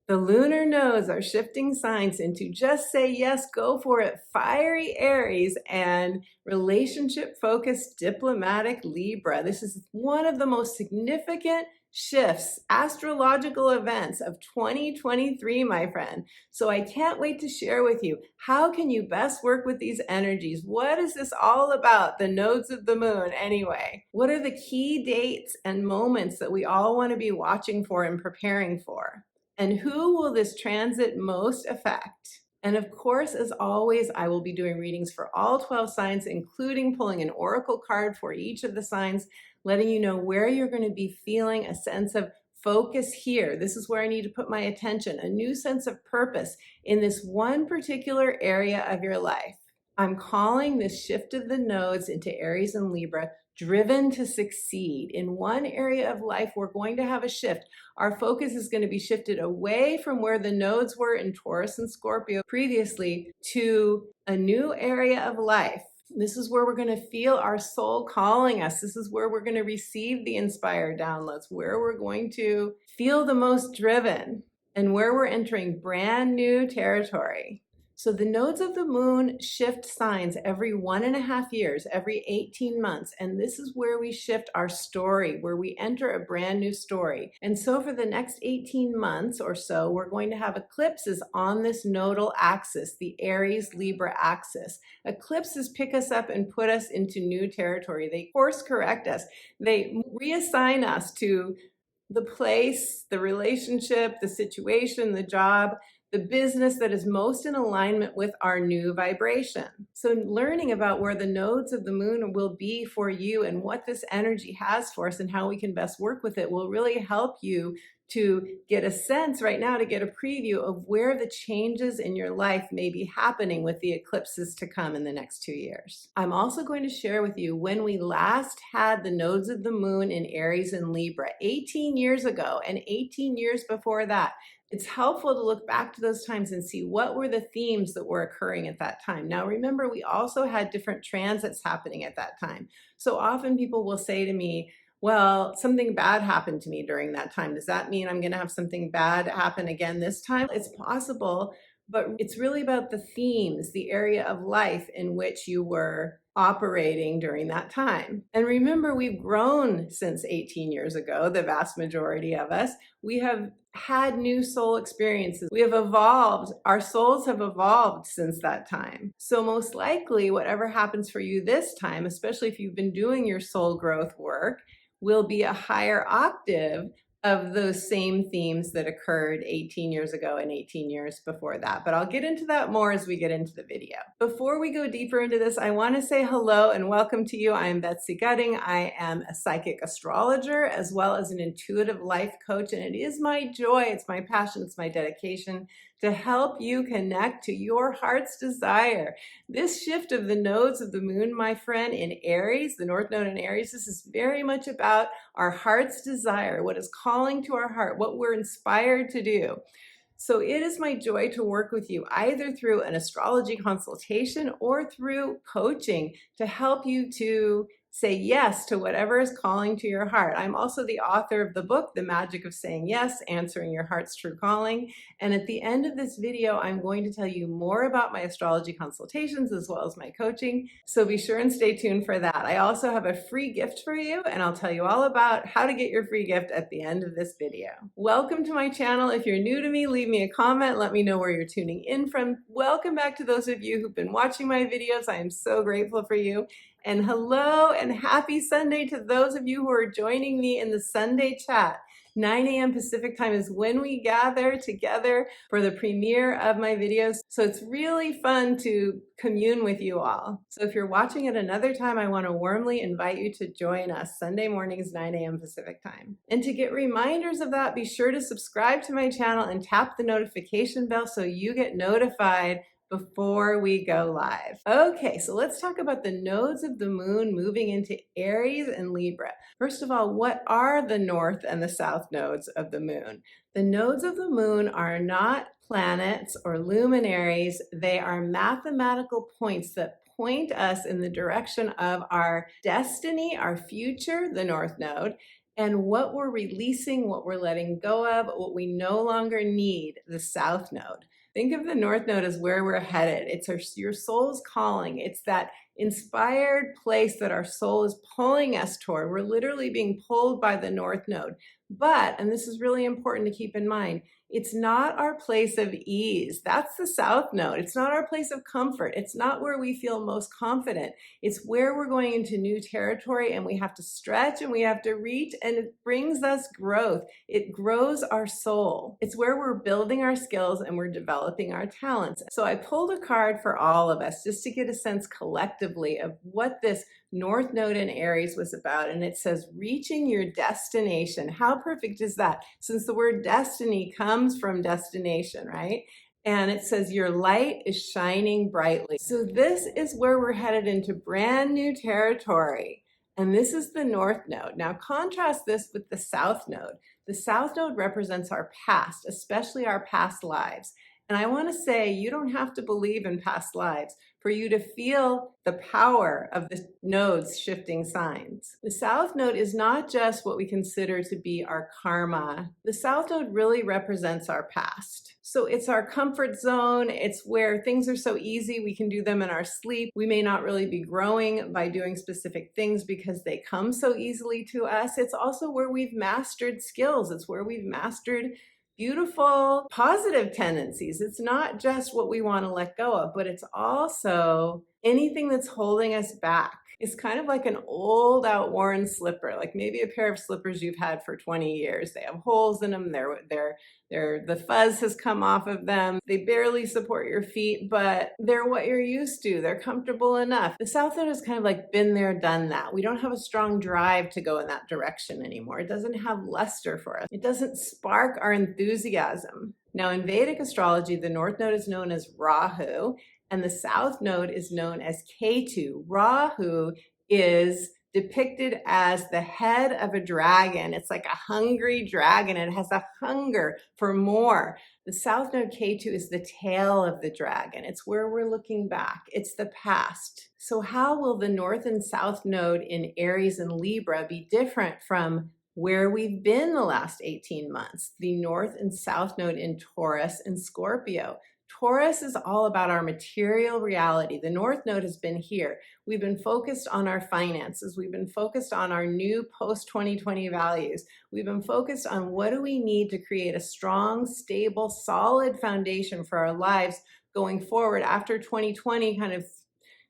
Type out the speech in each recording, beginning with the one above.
The lunar nodes are shifting signs into just say yes, go for it, fiery Aries, and relationship-focused diplomatic Libra. This is one of the most significant shifts, astrological events of 2023, my friend. So I can't wait to share with you, how can you best work with these energies? What is this all about? The nodes of the moon, anyway. What are the key dates and moments that we all want to be watching for and preparing for? And who will this transit most affect? And of course, as always, I will be doing readings for all 12 signs, including pulling an oracle card for each of the signs, letting you know where you're going to be feeling a sense of focus here. This is where I need to put my attention, a new sense of purpose in this one particular area of your life. I'm calling this shift of the nodes into Aries and Libra driven to succeed. In one area of life, we're going to have a shift. Our focus is going to be shifted away from where the nodes were in Taurus and Scorpio previously to a new area of life. This is where we're going to feel our soul calling us. This is where we're going to receive the inspired downloads, where we're going to feel the most driven, and where we're entering brand new territory. So the nodes of the moon shift signs every 1.5 years, every 18 months. And this is where we shift our story, where we enter a brand new story. And so for the next 18 months or so, we're going to have eclipses on this nodal axis, the Aries-Libra axis. Eclipses pick us up and put us into new territory. They course correct us. They reassign us to the place, the relationship, the situation, the job, the business that is most in alignment with our new vibration. So learning about where the nodes of the moon will be for you and what this energy has for us and how we can best work with it will really help you to get a sense right now, to get a preview of where the changes in your life may be happening with the eclipses to come in the next 2 years. I'm also going to share with you when we last had the nodes of the moon in Aries and Libra, 18 years ago and 18 years before that. It's helpful to look back to those times and see what were the themes that were occurring at that time. Now, remember, we also had different transits happening at that time. So often people will say to me, well, something bad happened to me during that time. Does that mean I'm going to have something bad happen again this time? It's possible, but it's really about the themes, the area of life in which you were operating during that time. And remember, we've grown since 18 years ago, the vast majority of us. We have had new soul experiences. We have evolved. Our souls have evolved since that time. So most likely, whatever happens for you this time, especially if you've been doing your soul growth work, will be a higher octave of those same themes that occurred 18 years ago and 18 years before that. But I'll get into that more as we get into the video. Before we go deeper into this, I want to say hello and welcome to you. I am Betsy Gutting. I am a psychic astrologer as well as an intuitive life coach, and it is my joy, it's my passion, it's my dedication to help you connect to your heart's desire. This shift of the nodes of the moon, my friend, in Aries, the North Node in Aries, this is very much about our heart's desire, what is calling to our heart, what we're inspired to do. So it is my joy to work with you either through an astrology consultation or through coaching to help you to say yes to whatever is calling to your heart. I'm also the author of the book, The Magic of Saying Yes, Answering Your Heart's True Calling. And at the end of this video, I'm going to tell you more about my astrology consultations as well as my coaching. So be sure and stay tuned for that. I also have a free gift for you, and I'll tell you all about how to get your free gift at the end of this video. Welcome to my channel. If you're new to me, leave me a comment. Let me know where you're tuning in from. Welcome back to those of you who've been watching my videos. I am so grateful for you. And hello and happy Sunday to those of you who are joining me in the Sunday chat. 9 a.m. Pacific time is when we gather together for the premiere of my videos. So it's really fun to commune with you all. So if you're watching at another time, I want to warmly invite you to join us Sunday mornings, 9 a.m. Pacific time. And to get reminders of that, be sure to subscribe to my channel and tap the notification bell so you get notified before we go live. Okay, so let's talk about the nodes of the moon moving into Aries and Libra. First of all, what are the north and the south nodes of the moon? The nodes of the moon are not planets or luminaries. They are mathematical points that point us in the direction of our destiny, our future, the north node, and what we're releasing, what we're letting go of, what we no longer need, the South Node. Think of the North Node as where we're headed. It's your soul's calling. It's that inspired place that our soul is pulling us toward. We're literally being pulled by the North Node. But, and this is really important to keep in mind, it's not our place of ease. That's the South Node. It's not our place of comfort. It's not where we feel most confident. It's where we're going into new territory and we have to stretch and we have to reach, and it brings us growth. It grows our soul. It's where we're building our skills and we're developing our talents. So I pulled a card for all of us just to get a sense collectively of what this North Node in Aries was about, and it says reaching your destination. How perfect is that? Since the word destiny comes from destination, right? And it says your light is shining brightly. So this is where we're headed into brand new territory. And this is the North Node. Now contrast this with the South Node. The South Node represents our past, especially our past lives. And I want to say you don't have to believe in past lives for you to feel the power of the nodes shifting signs. The South Node is not just what we consider to be our karma. The South Node really represents our past. So it's our comfort zone. It's where things are so easy, we can do them in our sleep. We may not really be growing by doing specific things because they come so easily to us. It's also where we've mastered skills. It's where we've mastered beautiful, positive tendencies. It's not just what we want to let go of, but it's also anything that's holding us back. It's kind of like an old outworn slipper, like maybe a pair of slippers you've had for 20 years. They have holes in them. The fuzz has come off of them. They barely support your feet, but they're what you're used to. They're comfortable enough. The South Node has kind of like been there, done that. We don't have a strong drive to go in that direction anymore. It doesn't have luster for us. It doesn't spark our enthusiasm. Now in Vedic astrology, the North Node is known as Rahu, and the South Node is known as Ketu. Rahu is depicted as the head of a dragon. It's like a hungry dragon. It has a hunger for more. The South Node Ketu is the tail of the dragon. It's where we're looking back. It's the past. So how will the North and South Node in Aries and Libra be different from where we've been the last 18 months? The North and South Node in Taurus and Scorpio. Taurus is all about our material reality. The North Node has been here. We've been focused on our finances. We've been focused on our new post-2020 values. We've been focused on what do we need to create a strong, stable, solid foundation for our lives going forward after 2020 kind of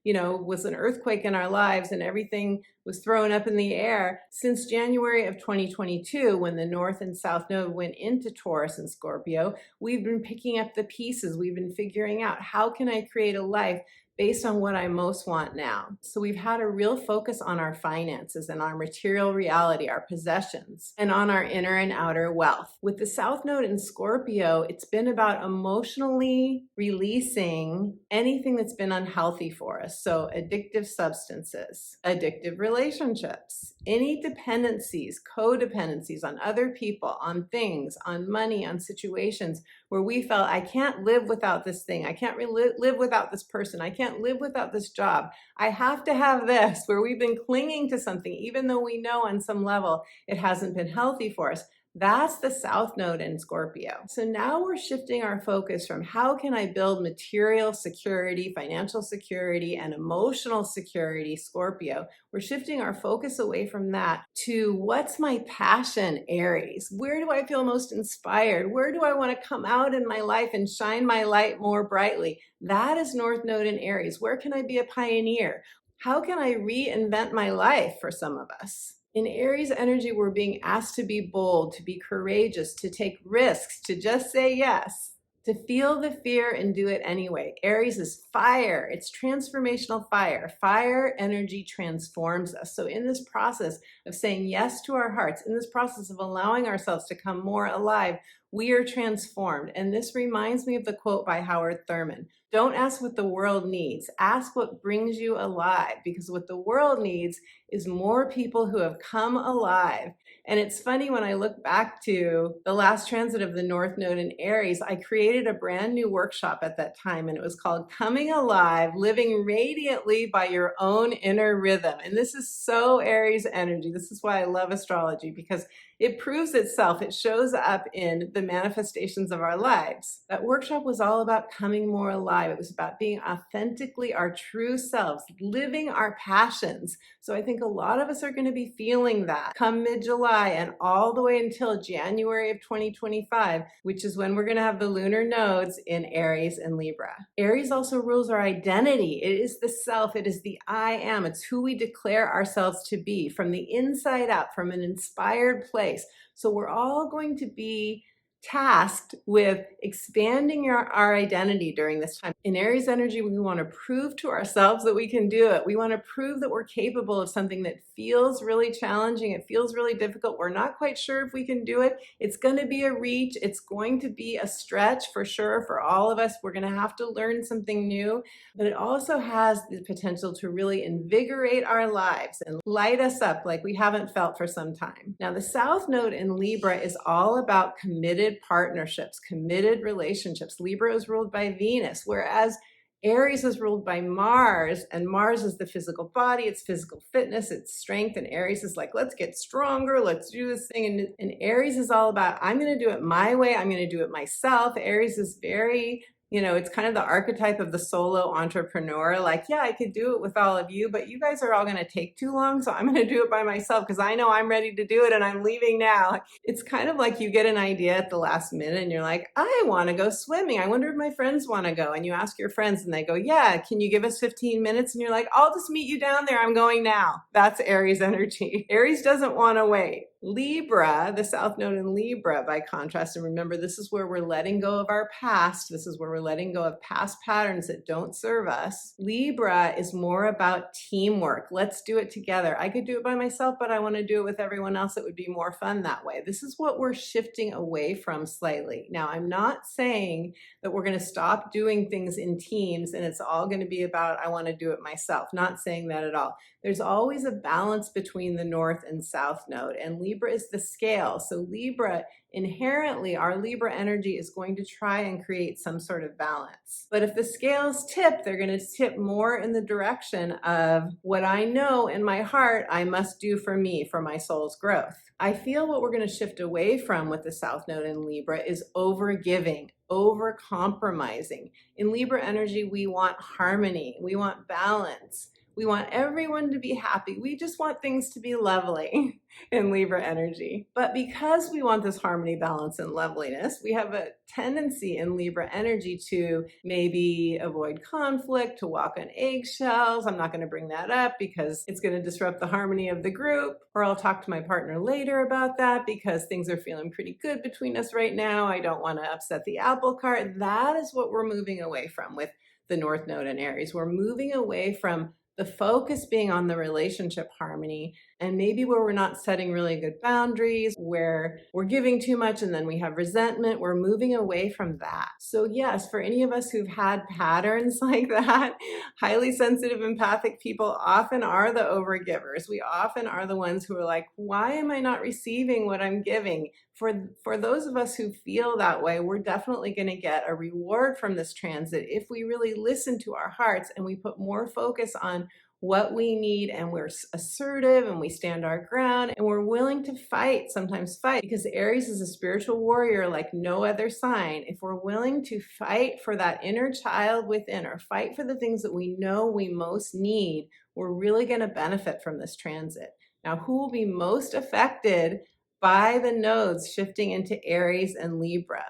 was an earthquake in our lives and everything was thrown up in the air. Since January of 2022, when the North and South Node went into Taurus and Scorpio, we've been picking up the pieces. We've been figuring out, how can I create a life based on what I most want now? So we've had a real focus on our finances and our material reality, our possessions, and on our inner and outer wealth. With the South Node in Scorpio, it's been about emotionally releasing anything that's been unhealthy for us. So addictive substances, addictive relationships, any dependencies, codependencies on other people, on things, on money, on situations where we felt, I can't live without this thing. I can't live without this person. I can't live without this job. I have to have this, where we've been clinging to something, even though we know on some level it hasn't been healthy for us. That's the South Node in Scorpio. So now we're shifting our focus from how can I build material security, financial security, and emotional security, Scorpio. We're shifting our focus away from that to what's my passion, Aries. Where do I feel most inspired? Where do I want to come out in my life and shine my light more brightly? That is North Node in Aries. Where can I be a pioneer? How can I reinvent my life for some of us? In Aries energy, we're being asked to be bold, to be courageous, to take risks, to just say yes, to feel the fear and do it anyway. Aries is fire. It's transformational fire. Fire energy transforms us. So in this process of saying yes to our hearts, in this process of allowing ourselves to come more alive, we are transformed. And this reminds me of the quote by Howard Thurman. Don't ask what the world needs. Ask what brings you alive, because what the world needs is more people who have come alive. And it's funny, when I look back to the last transit of the North Node in Aries, I created a brand new workshop at that time, and it was called Coming Alive, Living Radiantly by Your Own Inner Rhythm. And this is so Aries energy. This is why I love astrology, because it proves itself. It shows up in the manifestations of our lives. That workshop was all about coming more alive. It was about being authentically our true selves, living our passions. So I think a lot of us are going to be feeling that come mid-July and all the way until January of 2025, which is when we're going to have the lunar nodes in Aries and Libra. Aries also rules our identity. It is the self. It is the I am. It's who we declare ourselves to be from the inside out, from an inspired place. So we're all going to be tasked with expanding our identity during this time. In Aries energy, we want to prove to ourselves that we can do it. We want to prove that we're capable of something that feels really challenging. It feels really difficult. We're not quite sure if we can do it. It's going to be a reach. It's going to be a stretch for sure for all of us. We're going to have to learn something new, but it also has the potential to really invigorate our lives and light us up like we haven't felt for some time. Now, the South Node in Libra is all about committed partnerships, committed relationships. Libra is ruled by Venus, whereas Aries is ruled by Mars, and Mars is the physical body, it's physical fitness, it's strength, and Aries is like, let's get stronger, let's do this thing. And Aries is all about, I'm going to do it my way, I'm going to do it myself. Aries is very, it's kind of the archetype of the solo entrepreneur. Like, yeah, I could do it with all of you, but you guys are all going to take too long, so I'm going to do it by myself because I know I'm ready to do it and I'm leaving now. It's kind of like you get an idea at the last minute and you're like, I want to go swimming. I wonder if my friends want to go. And you ask your friends and they go, yeah, can you give us 15 minutes? And you're like, I'll just meet you down there. I'm going now. That's Aries energy. Aries doesn't want to wait. Libra, the South Node in Libra, by contrast, and remember, this is where we're letting go of our past. This is where we're letting go of past patterns that don't serve us. Libra is more about teamwork. Let's do it together. I could do it by myself, but I want to do it with everyone else. It would be more fun that way. This is what we're shifting away from slightly. Now, I'm not saying that we're going to stop doing things in teams and it's all going to be about, I want to do it myself. Not saying that at all. There's always a balance between the North and South Node, and Libra is the scale. So Libra, inherently, our Libra energy is going to try and create some sort of balance. But if the scales tip, they're going to tip more in the direction of what I know in my heart I must do for me, for my soul's growth. I feel what we're going to shift away from with the South Node in Libra is over-giving, over-compromising. In Libra energy, we want harmony, we want balance. We want everyone to be happy. We just want things to be lovely in Libra energy. But because we want this harmony, balance, and loveliness, we have a tendency in Libra energy to maybe avoid conflict, to walk on eggshells. I'm not going to bring that up because it's going to disrupt the harmony of the group. Or I'll talk to my partner later about that because things are feeling pretty good between us right now. I don't want to upset the apple cart. That is what we're moving away from with the North Node in Aries. We're moving away from the focus being on the relationship harmony, and maybe where we're not setting really good boundaries, where we're giving too much and then we have resentment, we're moving away from that. So yes, for any of us who've had patterns like that, highly sensitive, empathic people often are the overgivers. We often are the ones who are like, why am I not receiving what I'm giving? For those of us who feel that way, we're definitely going to get a reward from this transit if we really listen to our hearts and we put more focus on what we need, and we're assertive and we stand our ground and we're willing to fight, sometimes fight, because Aries is a spiritual warrior like no other sign. If we're willing to fight for that inner child within, or fight for the things that we know we most need, we're really going to benefit from this transit. Now, who will be most affected by the nodes shifting into Aries and Libra?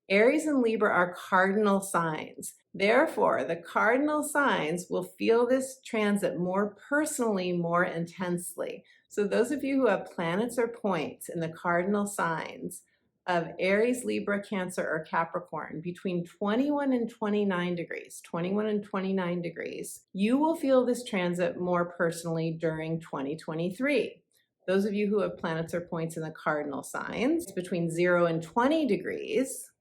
Aries and Libra are cardinal signs. Therefore, the cardinal signs will feel this transit more personally, more intensely. So those of you who have planets or points in the cardinal signs of Aries, Libra, Cancer, or Capricorn between 21 and 29 degrees, 21 and 29 degrees, you will feel this transit more personally during 2023. Those of you who have planets or points in the cardinal signs between 0 and 20 degrees,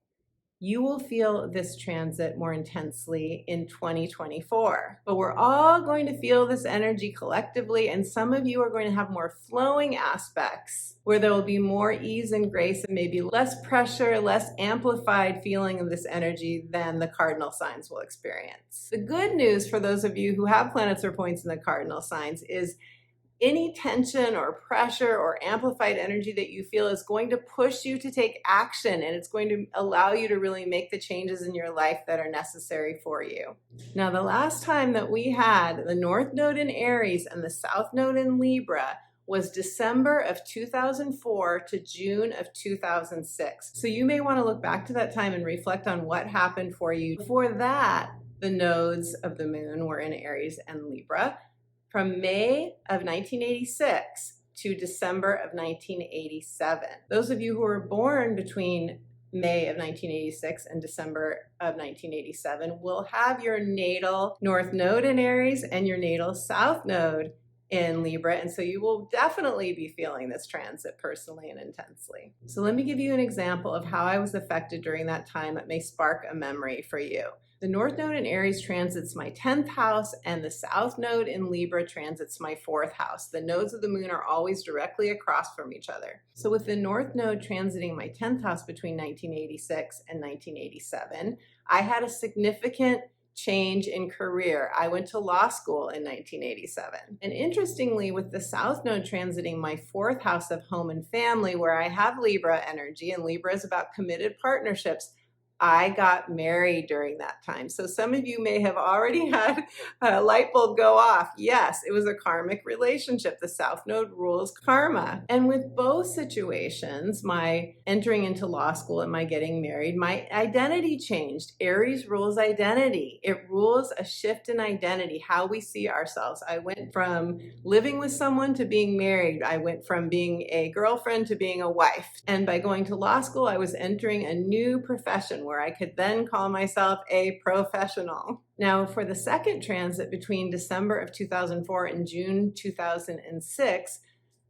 You will feel this transit more intensely in 2024. But we're all going to feel this energy collectively, and some of you are going to have more flowing aspects where there will be more ease and grace and maybe less pressure, less amplified feeling of this energy than the cardinal signs will experience. The good news for those of you who have planets or points in the cardinal signs is any tension or pressure or amplified energy that you feel is going to push you to take action, and it's going to allow you to really make the changes in your life that are necessary for you. Now, the last time that we had the North Node in Aries and the South Node in Libra was December of 2004 to June of 2006. So you may want to look back to that time and reflect on what happened for you. Before that, the nodes of the moon were in Aries and Libra. From May of 1986 to December of 1987. Those of you who were born between May of 1986 and December of 1987 will have your natal North Node in Aries and your natal South Node in Libra, and so you will definitely be feeling this transit personally and intensely. So let me give you an example of how I was affected during that time. It may spark a memory for you. The North Node in Aries transits my 10th house, and the South Node in Libra transits my 4th house. The nodes of the moon are always directly across from each other. So with the North Node transiting my 10th house between 1986 and 1987, I had a significant change in career. I went to law school in 1987. And interestingly, with the South Node transiting my 4th house of home and family, where I have Libra energy, and Libra is about committed partnerships, I got married during that time. So some of you may have already had a light bulb go off. Yes, it was a karmic relationship. The South Node rules karma. And with both situations, my entering into law school and my getting married, my identity changed. Aries rules identity. It rules a shift in identity, how we see ourselves. I went from living with someone to being married. I went from being a girlfriend to being a wife. And by going to law school, I was entering a new profession where I could then call myself a professional. Now, for the second transit between December of 2004 and June 2006,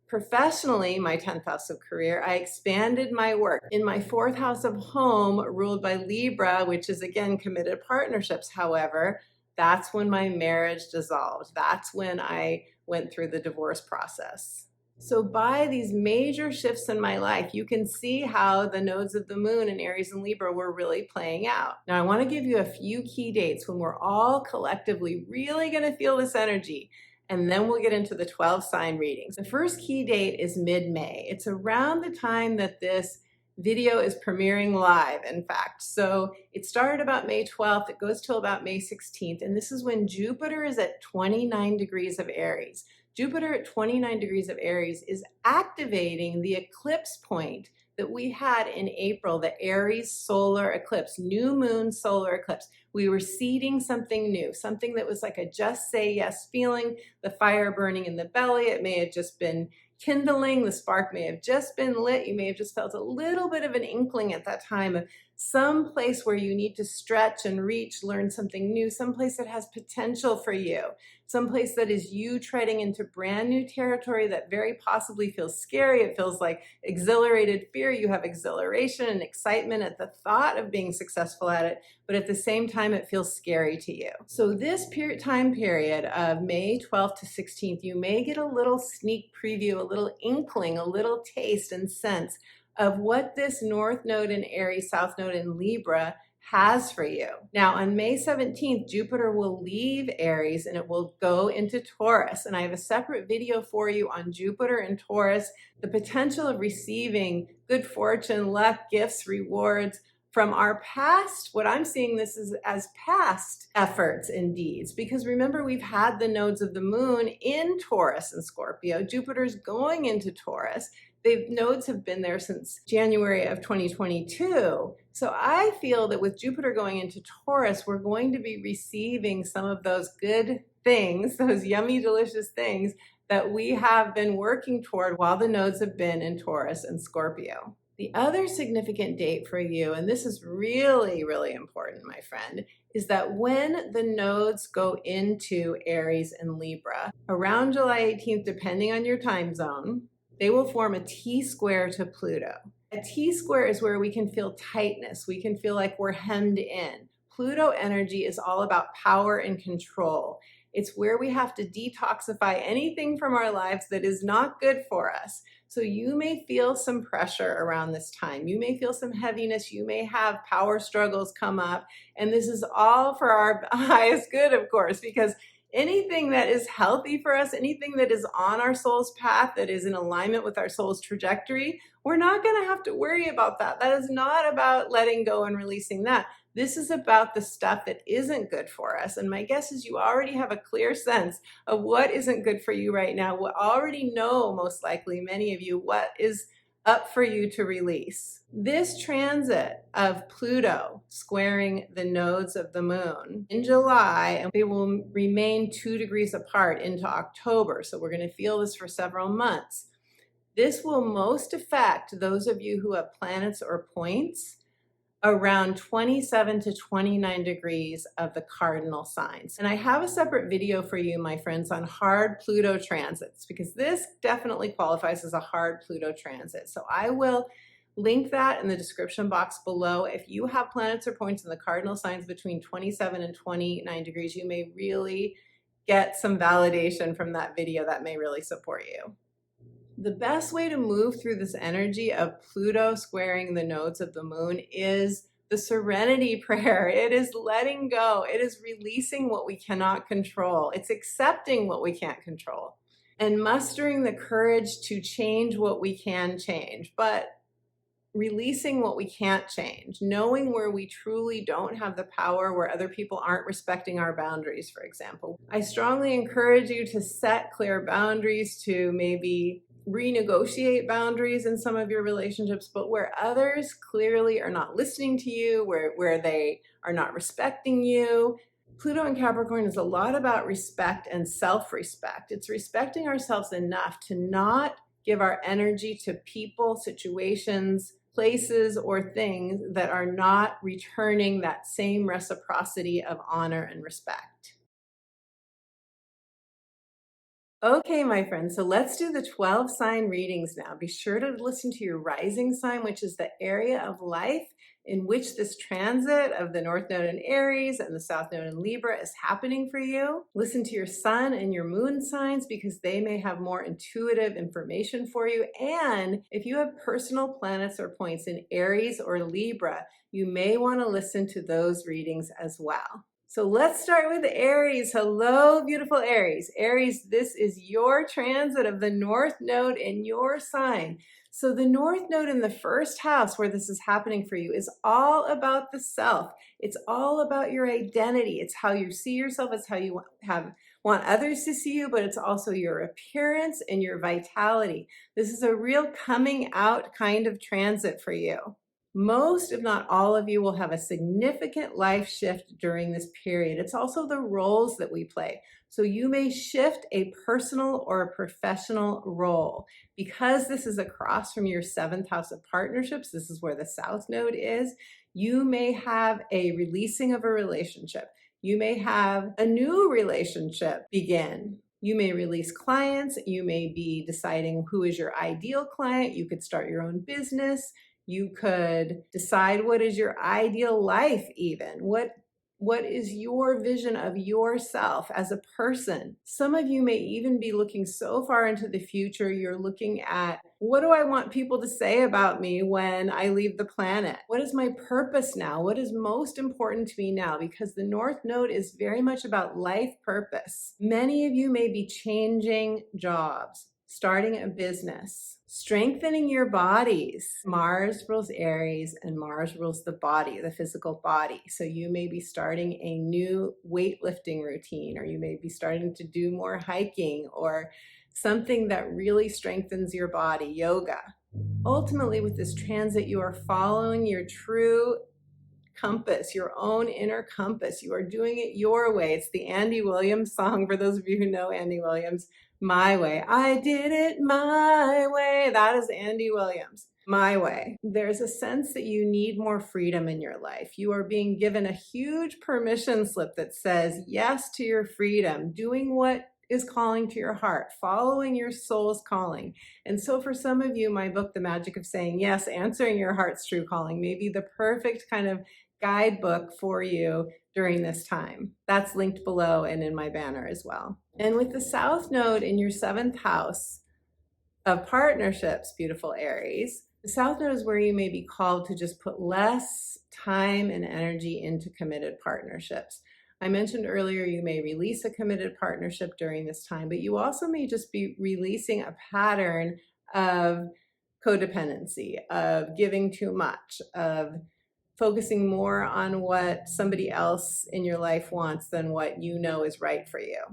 professionally, my 10th house of career, I expanded my work. In my 4th house of home, ruled by Libra, which is again committed partnerships, however, that's when my marriage dissolved. That's when I went through the divorce process. So by these major shifts in my life, you can see how the nodes of the moon in Aries and Libra were really playing out. Now, I want to give you a few key dates when we're all collectively really going to feel this energy, and then we'll get into the 12 sign readings. The first key date is mid-May. It's around the time that this video is premiering live, in fact. So it started about May 12th, it goes till about May 16th, and this is when Jupiter is at 29 degrees of Aries. Jupiter at 29 degrees of Aries is activating the eclipse point that we had in April, the Aries solar eclipse, new moon solar eclipse. We were seeding something new, something that was like a just say yes feeling, the fire burning in the belly. It may have just been kindling, the spark may have just been lit. You may have just felt a little bit of an inkling at that time of some place where you need to stretch and reach, learn something new, some place that has potential for you, some place that is you treading into brand new territory that very possibly feels scary. It feels like exhilarated fear. You have exhilaration and excitement at the thought of being successful at it, but at the same time, it feels scary to you. So this time period of May 12th to 16th, you may get a little sneak preview, a little inkling, a little taste and sense of what this North Node in Aries, South Node in Libra has for you. Now, on May 17th, Jupiter will leave Aries and it will go into Taurus. And I have a separate video for you on Jupiter and Taurus, the potential of receiving good fortune, luck, gifts, rewards from our past. What I'm seeing this is as past efforts and deeds, because remember, we've had the nodes of the moon in Taurus and Scorpio. Jupiter's going into Taurus. The nodes have been there since January of 2022. So I feel that with Jupiter going into Taurus, we're going to be receiving some of those good things, those yummy, delicious things that we have been working toward while the nodes have been in Taurus and Scorpio. The other significant date for you, and this is really, really important, my friend, is that when the nodes go into Aries and Libra, around July 18th, depending on your time zone, they will form a T-square to Pluto. A T-square is where we can feel tightness. We can feel like we're hemmed in. Pluto energy is all about power and control. It's where we have to detoxify anything from our lives that is not good for us. So you may feel some pressure around this time. You may feel some heaviness. You may have power struggles come up. And this is all for our highest good, of course, because anything that is healthy for us, anything that is on our soul's path, that is in alignment with our soul's trajectory, we're not going to have to worry about that. That is not about letting go and releasing that. This is about the stuff that isn't good for us. And my guess is you already have a clear sense of what isn't good for you right now. We already know, most likely, many of you, what is up for you to release. This transit of Pluto squaring the nodes of the moon in July, and they will remain 2 degrees apart into October. So we're going to feel this for several months. This will most affect those of you who have planets or points around 27 to 29 degrees of the cardinal signs. And I have a separate video for you, my friends, on hard Pluto transits, because this definitely qualifies as a hard Pluto transit. So I will link that in the description box below. If you have planets or points in the cardinal signs between 27 and 29 degrees, you may really get some validation from that video that may really support you. The best way to move through this energy of Pluto squaring the nodes of the moon is the serenity prayer. It is letting go. It is releasing what we cannot control. It's accepting what we can't control and mustering the courage to change what we can change, but releasing what we can't change, knowing where we truly don't have the power, where other people aren't respecting our boundaries, for example. I strongly encourage you to set clear boundaries, to maybe renegotiate boundaries in some of your relationships, but where others clearly are not listening to you, where they are not respecting you. Pluto in Capricorn is a lot about respect and self-respect. It's respecting ourselves enough to not give our energy to people, situations, places, or things that are not returning that same reciprocity of honor and respect. Okay, my friends, so let's do the 12 sign readings now. Be sure to listen to your rising sign, which is the area of life in which this transit of the North Node in Aries and the South Node in Libra is happening for you. Listen to your sun and your moon signs because they may have more intuitive information for you. And if you have personal planets or points in Aries or Libra, you may want to listen to those readings as well. So let's start with Aries. Hello, beautiful Aries. Aries, this is your transit of the North Node in your sign. So the North Node in the first house where this is happening for you is all about the self. It's all about your identity. It's how you see yourself. It's how you want others to see you, but it's also your appearance and your vitality. This is a real coming out kind of transit for you. Most, if not all of you, will have a significant life shift during this period. It's also the roles that we play. So you may shift a personal or a professional role. Because this is across from your 7th house of partnerships, this is where the South Node is, you may have a releasing of a relationship. You may have a new relationship begin. You may release clients. You may be deciding who is your ideal client. You could start your own business. You could decide what is your ideal life even. What is your vision of yourself as a person? Some of you may even be looking so far into the future, you're looking at, what do I want people to say about me when I leave the planet? What is my purpose now? What is most important to me now? Because the North Node is very much about life purpose. Many of you may be changing jobs, starting a business, strengthening your bodies. Mars rules Aries and Mars rules the body, the physical body. So you may be starting a new weightlifting routine, or you may be starting to do more hiking or something that really strengthens your body, yoga. Ultimately, with this transit, you are following your true compass, your own inner compass. You are doing it your way. It's the Andy Williams song, for those of you who know Andy Williams. My way. I did it my way. That is Andy Williams. My way. There's a sense that you need more freedom in your life. You are being given a huge permission slip that says yes to your freedom, doing what is calling to your heart, following your soul's calling. And so for some of you, my book, The Magic of Saying Yes, Answering Your Heart's True Calling, may be the perfect kind of guidebook for you during this time. That's linked below and in my banner as well. And with the South Node in your 7th house of partnerships, beautiful Aries, the South Node is where you may be called to just put less time and energy into committed partnerships. I mentioned earlier you may release a committed partnership during this time, but you also may just be releasing a pattern of codependency, of giving too much, of focusing more on what somebody else in your life wants than what you know is right for you.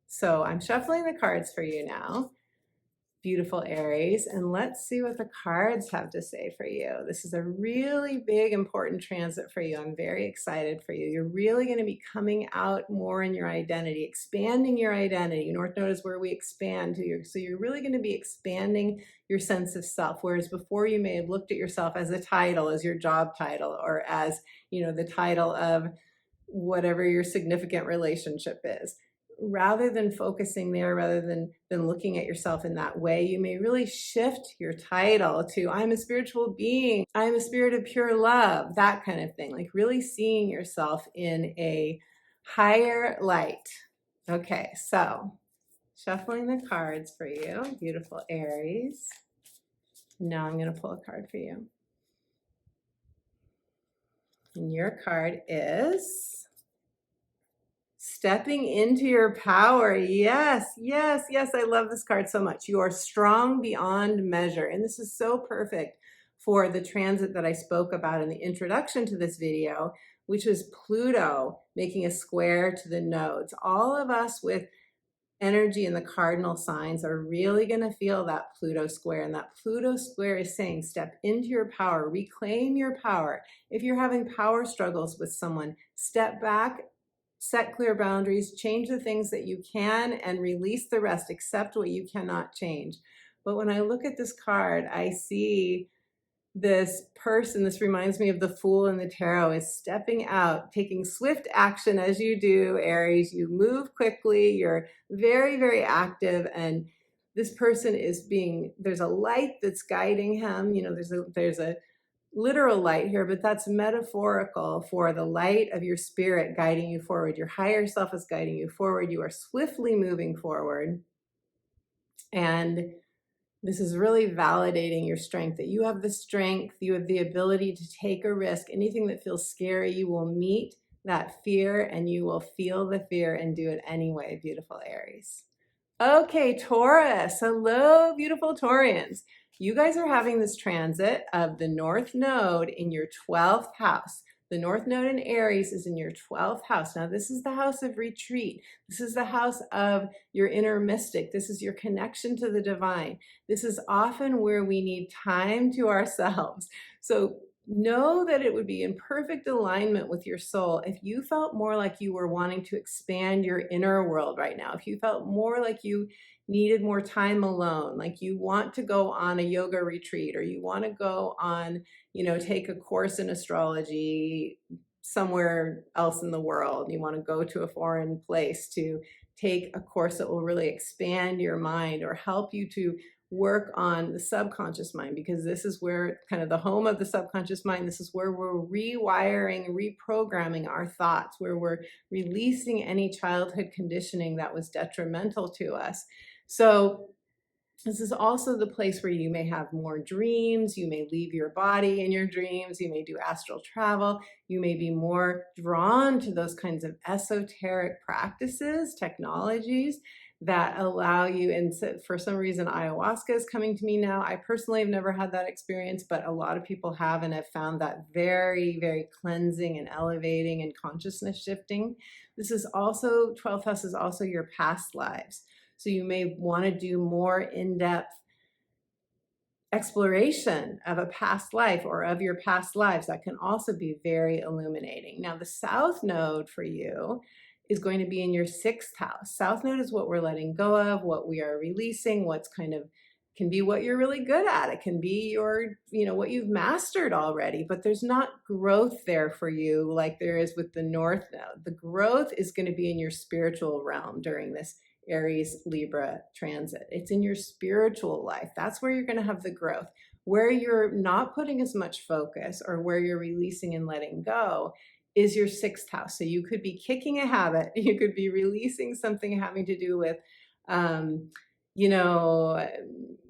So I'm shuffling the cards for you now, beautiful Aries, and let's see what the cards have to say for you. This is a really big, important transit for you. I'm very excited for you. You're really going to be coming out more in your identity, expanding your identity. North Node is where we expand to you. So you're really going to be expanding your sense of self, whereas before you may have looked at yourself as a title, as your job title, or as, the title of whatever your significant relationship is. Rather than focusing there, rather than looking at yourself in that way, you may really shift your title to I'm a spiritual being, I'm a spirit of pure love, that kind of thing, like really seeing yourself in a higher light. Okay, so shuffling the cards for you, beautiful Aries. Now I'm going to pull a card for you. And your card is stepping into your power. Yes, yes, yes. I love this card so much. You are strong beyond measure. And this is so perfect for the transit that I spoke about in the introduction to this video, which is Pluto making a square to the nodes. All of us with energy in the cardinal signs are really going to feel that Pluto square. And that Pluto square is saying, step into your power, reclaim your power. If you're having power struggles with someone, step back, set clear boundaries, change the things that you can, and release the rest, accept what you cannot change. But when I look at this card, I see this person, this reminds me of the Fool in the Tarot, is stepping out, taking swift action as you do, Aries. You move quickly, you're very, very active, and this person is there's a light that's guiding him. There's a literal light here, but that's metaphorical for the light of your spirit guiding you forward. Your higher self is guiding you forward. You are swiftly moving forward. And this is really validating your strength, that you have the strength, you have the ability to take a risk. Anything that feels scary, you will meet that fear and you will feel the fear and do it anyway, beautiful Aries. Okay, Taurus. Hello, beautiful Taurians. You guys are having this transit of the North Node in your 12th house. The North Node in Aries is in your 12th house. Now, this is the house of retreat. This is the house of your inner mystic. This is your connection to the divine. This is often where we need time to ourselves. So know that it would be in perfect alignment with your soul if you felt more like you were wanting to expand your inner world right now, if you felt more like you needed more time alone, like you want to go on a yoga retreat, or you want to go on, take a course in astrology somewhere else in the world. You want to go to a foreign place to take a course that will really expand your mind or help you to work on the subconscious mind, because this is where kind of the home of the subconscious mind. This is where we're rewiring, reprogramming our thoughts, where we're releasing any childhood conditioning that was detrimental to us. So this is also the place where you may have more dreams. You may leave your body in your dreams. You may do astral travel. You may be more drawn to those kinds of esoteric practices, technologies that allow you. And for some reason, ayahuasca is coming to me now. I personally have never had that experience, but a lot of people have and have found that very, very cleansing and elevating and consciousness shifting. This is also, 12th house is also your past lives. So you may want to do more in-depth exploration of a past life or of your past lives. That can also be very illuminating. Now, the South Node for you is going to be in your 6th house. South Node is what we're letting go of, what we are releasing, what's can be what you're really good at. It can be your, what you've mastered already, but there's not growth there for you like there is with the North Node. The growth is going to be in your spiritual realm during this Aries Libra transit. It's in your spiritual life. That's where you're going to have the growth. Where you're not putting as much focus, or where you're releasing and letting go, is your 6th house. So you could be kicking a habit. You could be releasing something having to do with, you know,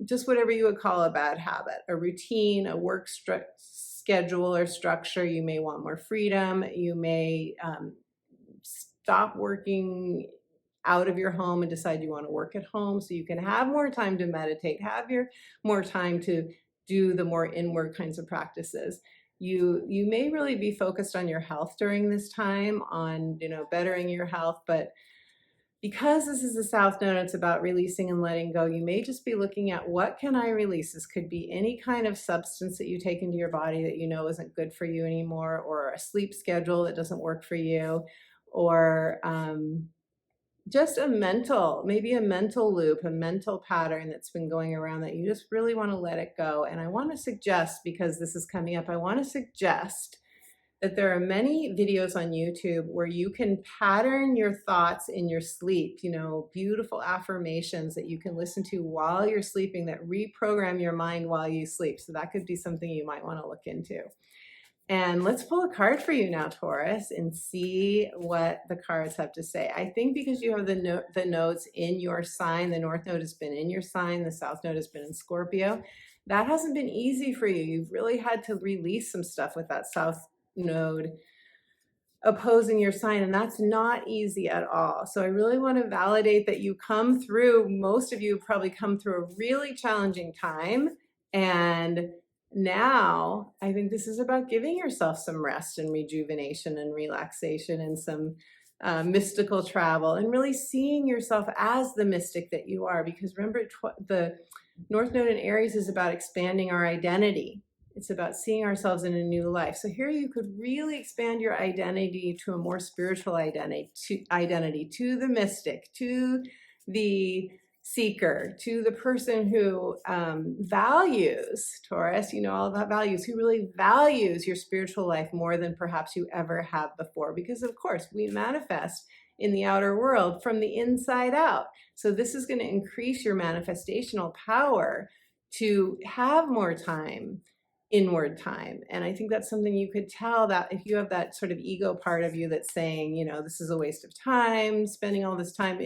just whatever you would call a bad habit, a routine, a work schedule or structure. You may want more freedom. You may stop working out of your home and decide you want to work at home, so you can have more time to meditate, have more time to do the more inward kinds of practices. You may really be focused on your health during this time, on, you know, bettering your health, but because this is the South Node, it's about releasing and letting go. You may just be looking at, what can I release? This could be any kind of substance that you take into your body that you know isn't good for you anymore, or a sleep schedule that doesn't work for you, or just maybe a mental loop, a mental pattern that's been going around that you just really want to let it go. And I want to suggest, because this is coming up, I want to suggest that there are many videos on YouTube where you can pattern your thoughts in your sleep, you know, beautiful affirmations that you can listen to while you're sleeping that reprogram your mind while you sleep. So that could be something you might want to look into. And let's pull a card for you now, Taurus, and see what the cards have to say. I think because you have the nodes in your sign, the North Node has been in your sign, the South Node has been in Scorpio. That hasn't been easy for you. You've really had to release some stuff with that South Node opposing your sign, and that's not easy at all. So I really want to validate that you come through, most of you probably come through a really challenging time, and now I think this is about giving yourself some rest and rejuvenation and relaxation, and some mystical travel, and really seeing yourself as the mystic that you are. Because remember, the North Node in Aries is about expanding our identity. It's about seeing ourselves in a new life. So here you could really expand your identity to a more spiritual identity, to the mystic, to the seeker, to the person who values, Taurus, you know, all about values, who really values your spiritual life more than perhaps you ever have before. Because of course we manifest in the outer world from the inside out. So this is going to increase your manifestational power to have more time, inward time. And I think that's something you could tell, that if you have that sort of ego part of you that's saying, you know, this is a waste of time, spending all this time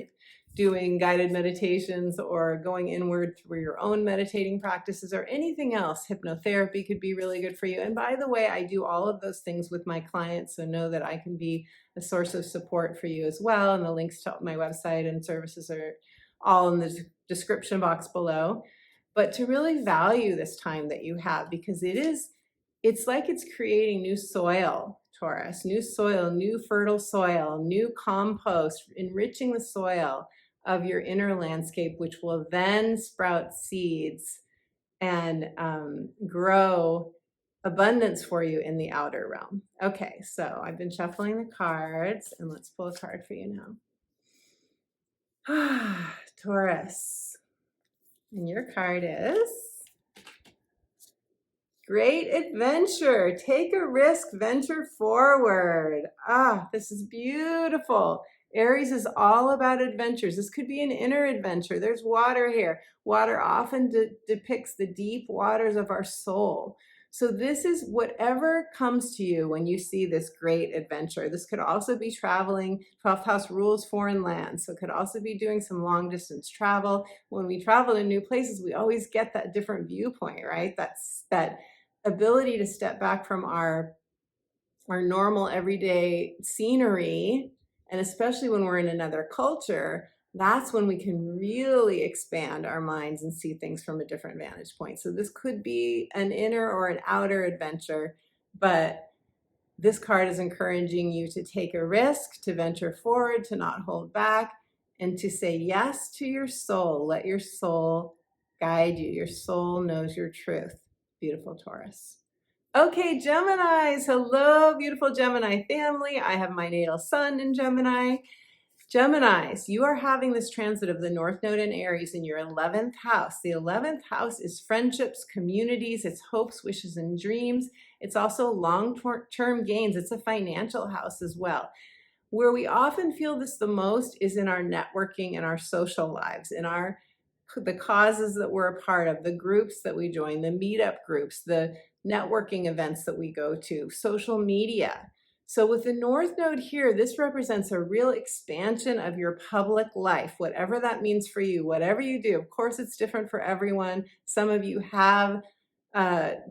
doing guided meditations or going inward through your own meditating practices or anything else, hypnotherapy could be really good for you. And by the way, I do all of those things with my clients, so know that I can be a source of support for you as well. And the links to my website and services are all in the description box below. But to really value this time that you have, because it's like it's creating new soil, Taurus, new soil, new fertile soil, new compost, enriching the soil of your inner landscape, which will then sprout seeds and grow abundance for you in the outer realm. Okay, so I've been shuffling the cards, and let's pull a card for you now. Taurus. And your card is Great Adventure. Take a risk, venture forward. Ah, this is beautiful. Aries is all about adventures. This could be an inner adventure. There's water here. Water often depicts the deep waters of our soul. So this is whatever comes to you when you see this great adventure. This could also be traveling. 12th house rules foreign lands. So it could also be doing some long distance travel. When we travel to new places, we always get that different viewpoint, right? That's that ability to step back from our normal everyday scenery. And especially when we're in another culture, that's when we can really expand our minds and see things from a different vantage point. So this could be an inner or an outer adventure, but this card is encouraging you to take a risk, to venture forward, to not hold back, and to say yes to your soul. Let your soul guide you. Your soul knows your truth. Beautiful, Taurus. Okay, Geminis. Hello, beautiful Gemini family. I have my natal sun in Gemini. Geminis, you are having this transit of the North Node in Aries in your 11th house. The 11th house is friendships, communities, it's hopes, wishes, and dreams. It's also long-term gains. It's a financial house as well. Where we often feel this the most is in our networking and our social lives, in the causes that we're a part of, the groups that we join, the meetup groups, the networking events that we go to, social media. So with the North Node here, this represents a real expansion of your public life, whatever that means for you, whatever you do. Of course, it's different for everyone. Some of you have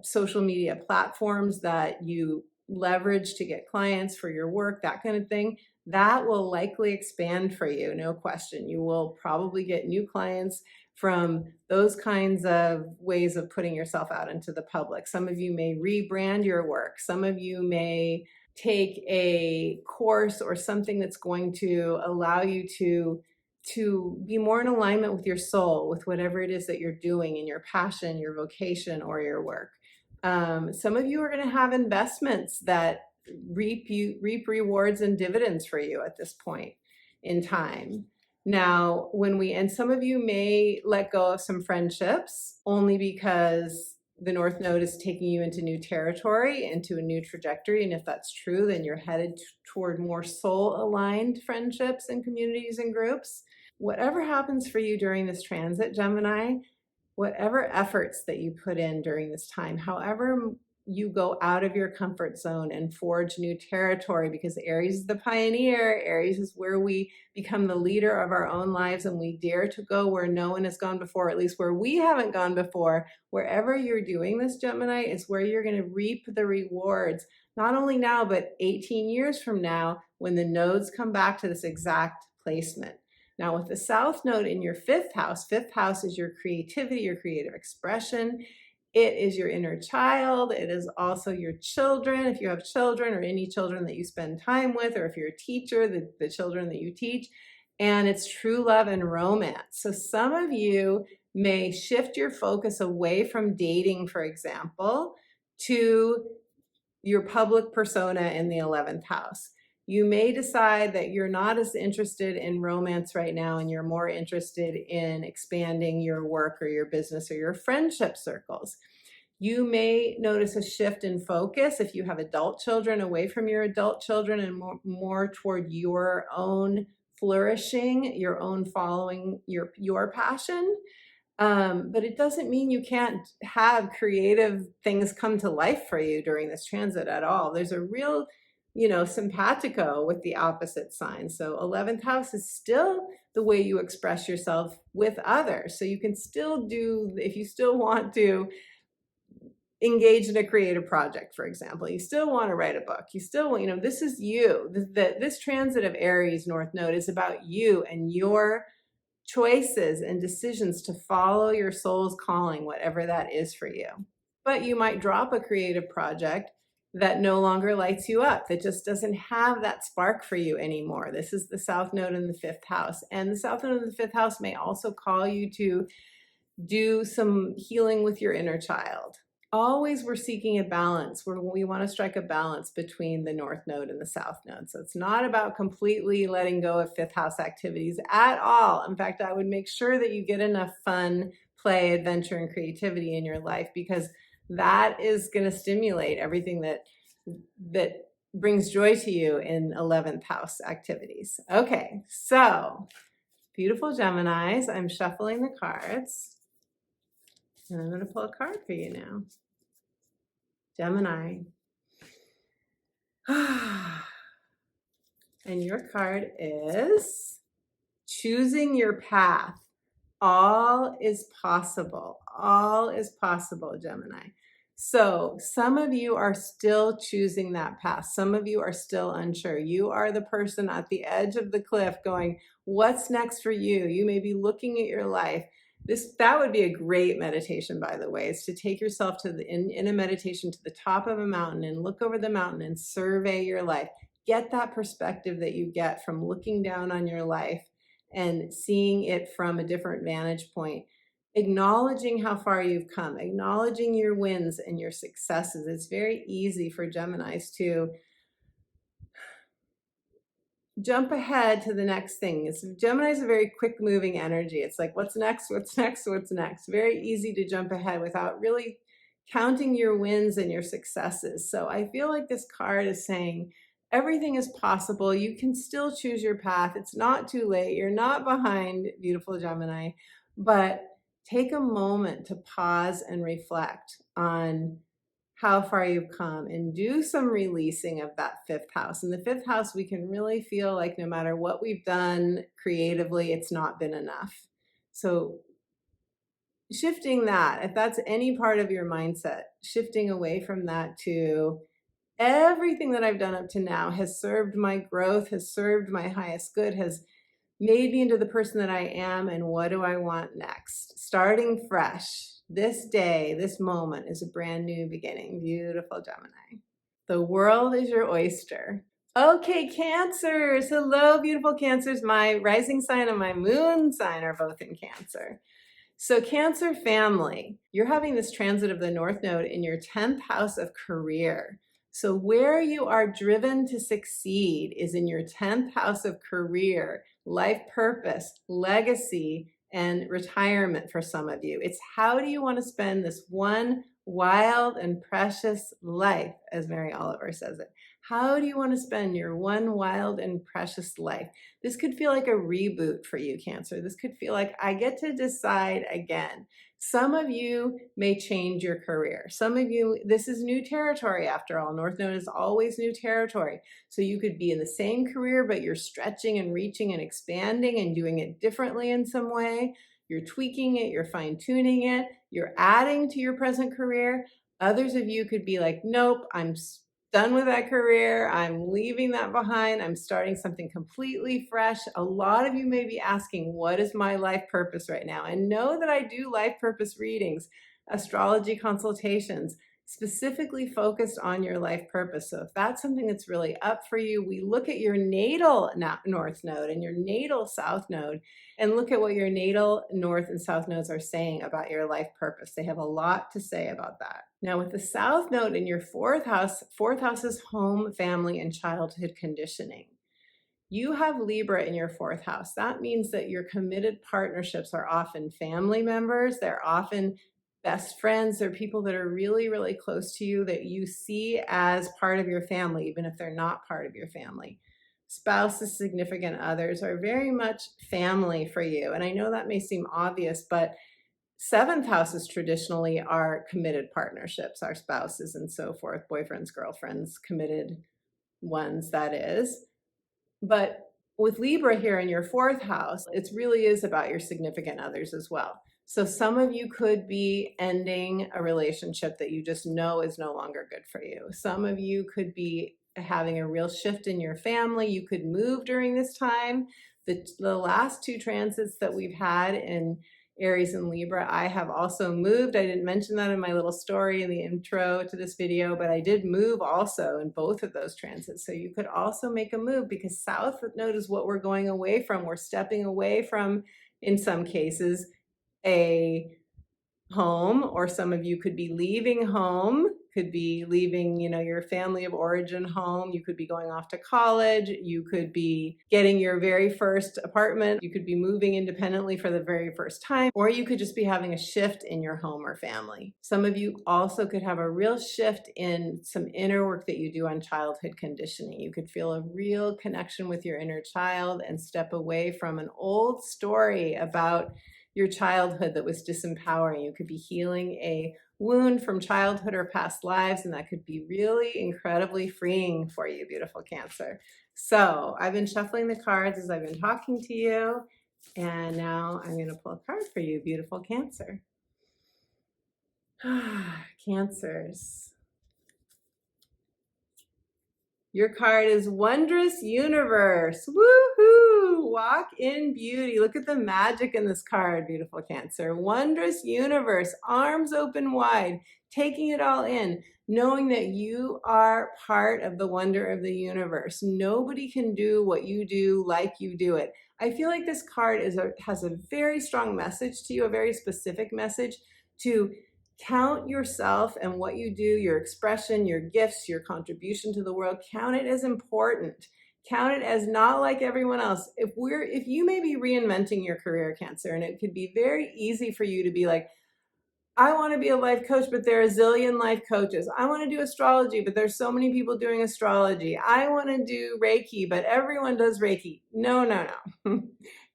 social media platforms that you leverage to get clients for your work, that kind of thing. That will likely expand for you, no question. You will probably get new clients from those kinds of ways of putting yourself out into the public. Some of you may rebrand your work. Some of you may take a course or something that's going to allow you to be more in alignment with your soul, with whatever it is that you're doing in your passion, your vocation, or your work. Some of you are going to have investments that reap rewards and dividends for you at this point in time. Now, and some of you may let go of some friendships only because the North Node is taking you into new territory, into a new trajectory. And if that's true, then you're headed toward more soul-aligned friendships and communities and groups. Whatever happens for you during this transit, Gemini, whatever efforts that you put in during this time, however you go out of your comfort zone and forge new territory, because Aries is the pioneer. Aries is where we become the leader of our own lives and we dare to go where no one has gone before, at least where we haven't gone before. Wherever you're doing this, Gemini, is where you're going to reap the rewards, not only now, but 18 years from now when the nodes come back to this exact placement. Now with the South Node in your fifth house is your creativity, your creative expression. It is your inner child. It is also your children, if you have children or any children that you spend time with, or if you're a teacher, the children that you teach. And it's true love and romance. So some of you may shift your focus away from dating, for example, to your public persona in the 11th house. You may decide that you're not as interested in romance right now and you're more interested in expanding your work or your business or your friendship circles. You may notice a shift in focus if you have adult children, away from your adult children and more toward your own flourishing, your own following your passion. But it doesn't mean you can't have creative things come to life for you during this transit at all. There's a real, simpatico with the opposite sign. So 11th house is still the way you express yourself with others. So you can still if you still want to engage in a creative project, for example, you still want to write a book, you still want, this is you. This transit of Aries North Node is about you and your choices and decisions to follow your soul's calling, whatever that is for you. But you might drop a creative project that no longer lights you up, that just doesn't have that spark for you anymore. This is the South Node in the fifth house. And the South Node in the fifth house may also call you to do some healing with your inner child. Always we're seeking a balance where we want to strike a balance between the North Node and the South Node. So it's not about completely letting go of fifth house activities at all. In fact, I would make sure that you get enough fun, play, adventure, and creativity in your life, because that is going to stimulate everything that brings joy to you in 11th house activities. Okay, so beautiful Geminis, I'm shuffling the cards. And I'm going to pull a card for you now. Gemini. And your card is choosing your path. All is possible. All is possible, Gemini. So some of you are still choosing that path. Some of you are still unsure. You are the person at the edge of the cliff going, what's next for you? You may be looking at your life. That would be a great meditation, by the way, is to take yourself in a meditation to the top of a mountain and look over the mountain and survey your life. Get that perspective that you get from looking down on your life and seeing it from a different vantage point, acknowledging how far you've come, acknowledging your wins and your successes. It's very easy for Geminis to jump ahead to the next thing. Gemini is a very quick moving energy. It's like, what's next? What's next? What's next? Very easy to jump ahead without really counting your wins and your successes. So I feel like this card is saying, Everything is possible. You can still choose your path. It's not too late. You're not behind, beautiful Gemini, but take a moment to pause and reflect on how far you've come and do some releasing of that fifth house. In the fifth house, we can really feel like no matter what we've done creatively, it's not been enough. So shifting that, if that's any part of your mindset, shifting away from that to everything that I've done up to now has served my growth, has served my highest good, has made me into the person that I am, and what do I want next? Starting fresh. This day, this moment is a brand new beginning. Beautiful Gemini. The world is your oyster. Okay, Cancers. Hello, beautiful Cancers. My rising sign and my moon sign are both in Cancer. So Cancer family, you're having this transit of the North Node in your 10th house of career. So where you are driven to succeed is in your 10th house of career, life purpose, legacy, and retirement for some of you. It's how do you want to spend this one wild and precious life, as Mary Oliver says it. How do you want to spend your one wild and precious life? This could feel like a reboot for you, Cancer. This could feel like I get to decide again. Some of you may change your career. Some of you, this is new territory after all. North Node is always new territory. So you could be in the same career, but you're stretching and reaching and expanding and doing it differently in some way. You're tweaking it, you're fine-tuning it, you're adding to your present career. Others of you could be like, nope, I'm done with that career. I'm leaving that behind. I'm starting something completely fresh. A lot of you may be asking, what is my life purpose right now? And know that I do life purpose readings, astrology consultations, specifically focused on your life purpose. So if that's something that's really up for you, we look at your natal North Node and your natal South Node and look at what your natal North and South Nodes are saying about your life purpose. They have a lot to say about that. Now with the South Node in your fourth house is home, family, and childhood conditioning. You have Libra in your fourth house. That means that your committed partnerships are often family members. They're often best friends. They're people that are really, really close to you that you see as part of your family, even if they're not part of your family. Spouses, significant others are very much family for you. And I know that may seem obvious, but seventh houses traditionally are committed partnerships, our spouses and so forth, boyfriends, girlfriends, committed ones, that is. But with Libra here in your fourth house, it really is about your significant others as well. So some of you could be ending a relationship that you just know is no longer good for you. Some of you could be having a real shift in your family. You could move during this time. The last two transits that we've had in Aries and Libra, I have also moved. I didn't mention that in my little story in the intro to this video, but I did move also in both of those transits. So you could also make a move because South Node is what we're going away from. We're stepping away from, in some cases, a home, or some of you could be leaving home, could be leaving, your family of origin home. You could be going off to college. You could be getting your very first apartment. You could be moving independently for the very first time, or you could just be having a shift in your home or family. Some of you also could have a real shift in some inner work that you do on childhood conditioning. You could feel a real connection with your inner child and step away from an old story about your childhood that was disempowering. You could be healing a wound from childhood or past lives, and that could be really incredibly freeing for you, beautiful Cancer. So I've been shuffling the cards as I've been talking to you, and now I'm going to pull a card for you, beautiful Cancer. Cancers. Your card is Wondrous Universe. Woohoo! Walk in beauty. Look at the magic in this card, beautiful Cancer. Wondrous Universe, arms open wide, taking it all in, knowing that you are part of the wonder of the universe. Nobody can do what you do like you do it. I feel like this card has a very strong message to you, a very specific message to count yourself and what you do, your expression, your gifts, your contribution to the world. Count it as important. Count it as not like everyone else. If you may be reinventing your career, Cancer, and it could be very easy for you to be like, I want to be a life coach, but there are a zillion life coaches. I want to do astrology, but there's so many people doing astrology. I want to do Reiki, but everyone does Reiki. No, no, no.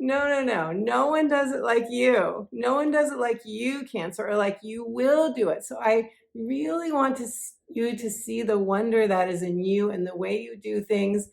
No, no, no. No one does it like you. No one does it like you, Cancer, or like you will do it. So I really want you to see the wonder that is in you and the way you do things.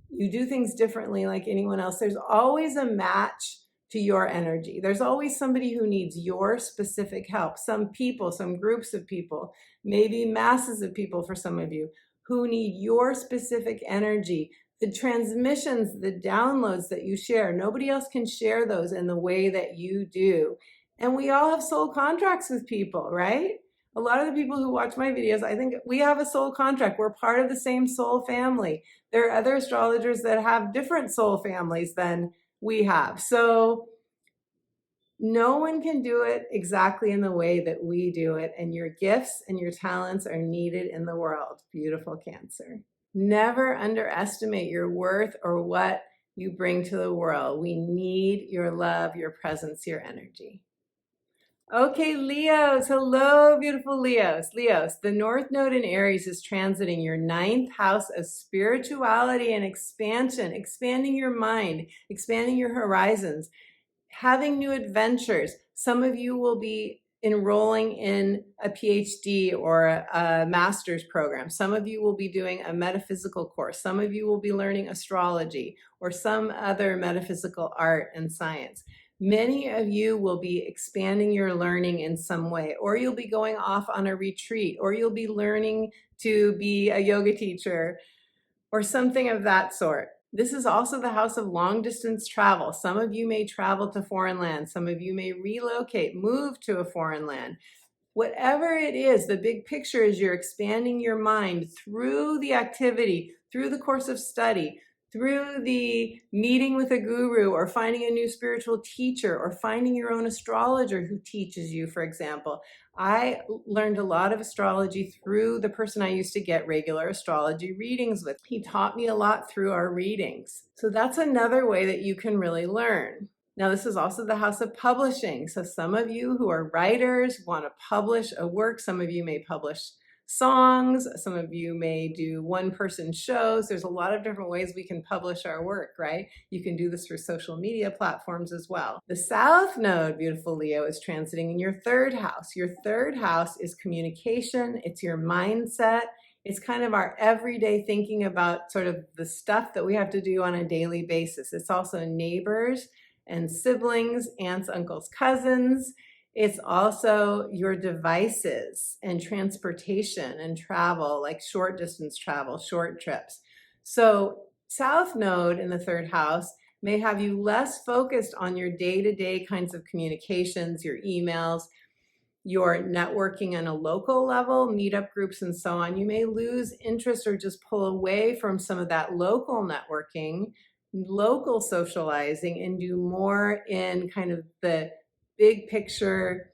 You do things differently like anyone else. There's always a match to your energy. There's always somebody who needs your specific help. Some people, some groups of people, maybe masses of people for some of you, who need your specific energy. The transmissions, the downloads that you share, nobody else can share those in the way that you do. And we all have soul contracts with people, right? A lot of the people who watch my videos, I think we have a soul contract. We're part of the same soul family. There are other astrologers that have different soul families than we have. So no one can do it exactly in the way that we do it. And your gifts and your talents are needed in the world. Beautiful, Cancer. Never underestimate your worth or what you bring to the world. We need your love, your presence, your energy. Okay, Leos. Hello, beautiful Leos. Leos, the North Node in Aries is transiting your 9th house of spirituality and expansion, expanding your mind, expanding your horizons, having new adventures. Some of you will be enrolling in a PhD or a master's program. Some of you will be doing a metaphysical course. Some of you will be learning astrology or some other metaphysical art and science. Many of you will be expanding your learning in some way, or you'll be going off on a retreat, or you'll be learning to be a yoga teacher or something of that sort. This is also the house of long distance travel. Some of you may travel to foreign land. Some of you may relocate, move to a foreign land. Whatever it is, the big picture is you're expanding your mind through the activity, through the course of study, through the meeting with a guru or finding a new spiritual teacher or finding your own astrologer who teaches you, for example. I learned a lot of astrology through the person I used to get regular astrology readings with. He taught me a lot through our readings. So that's another way that you can really learn. Now, this is also the house of publishing. So some of you who are writers want to publish a work. Some of you may publish songs. Some of you may do one-person shows. There's a lot of different ways we can publish our work, right? You can do this through social media platforms as well. The South Node, beautiful Leo, is transiting in your 3rd house. Your 3rd house is communication. It's your mindset. It's kind of our everyday thinking about sort of the stuff that we have to do on a daily basis. It's also neighbors and siblings, aunts, uncles, cousins. It's also your devices and transportation and travel, like short distance travel, short trips. So South Node in the 3rd house may have you less focused on your day-to-day kinds of communications, your emails, your networking on a local level, meetup groups and so on. You may lose interest or just pull away from some of that local networking, local socializing, and do more in kind of the big picture,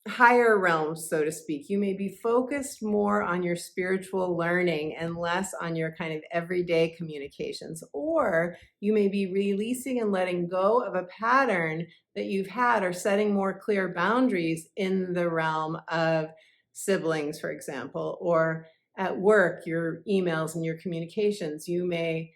higher realms, so to speak. You may be focused more on your spiritual learning and less on your kind of everyday communications. Or you may be releasing and letting go of a pattern that you've had or setting more clear boundaries in the realm of siblings, for example, or at work, your emails and your communications. You may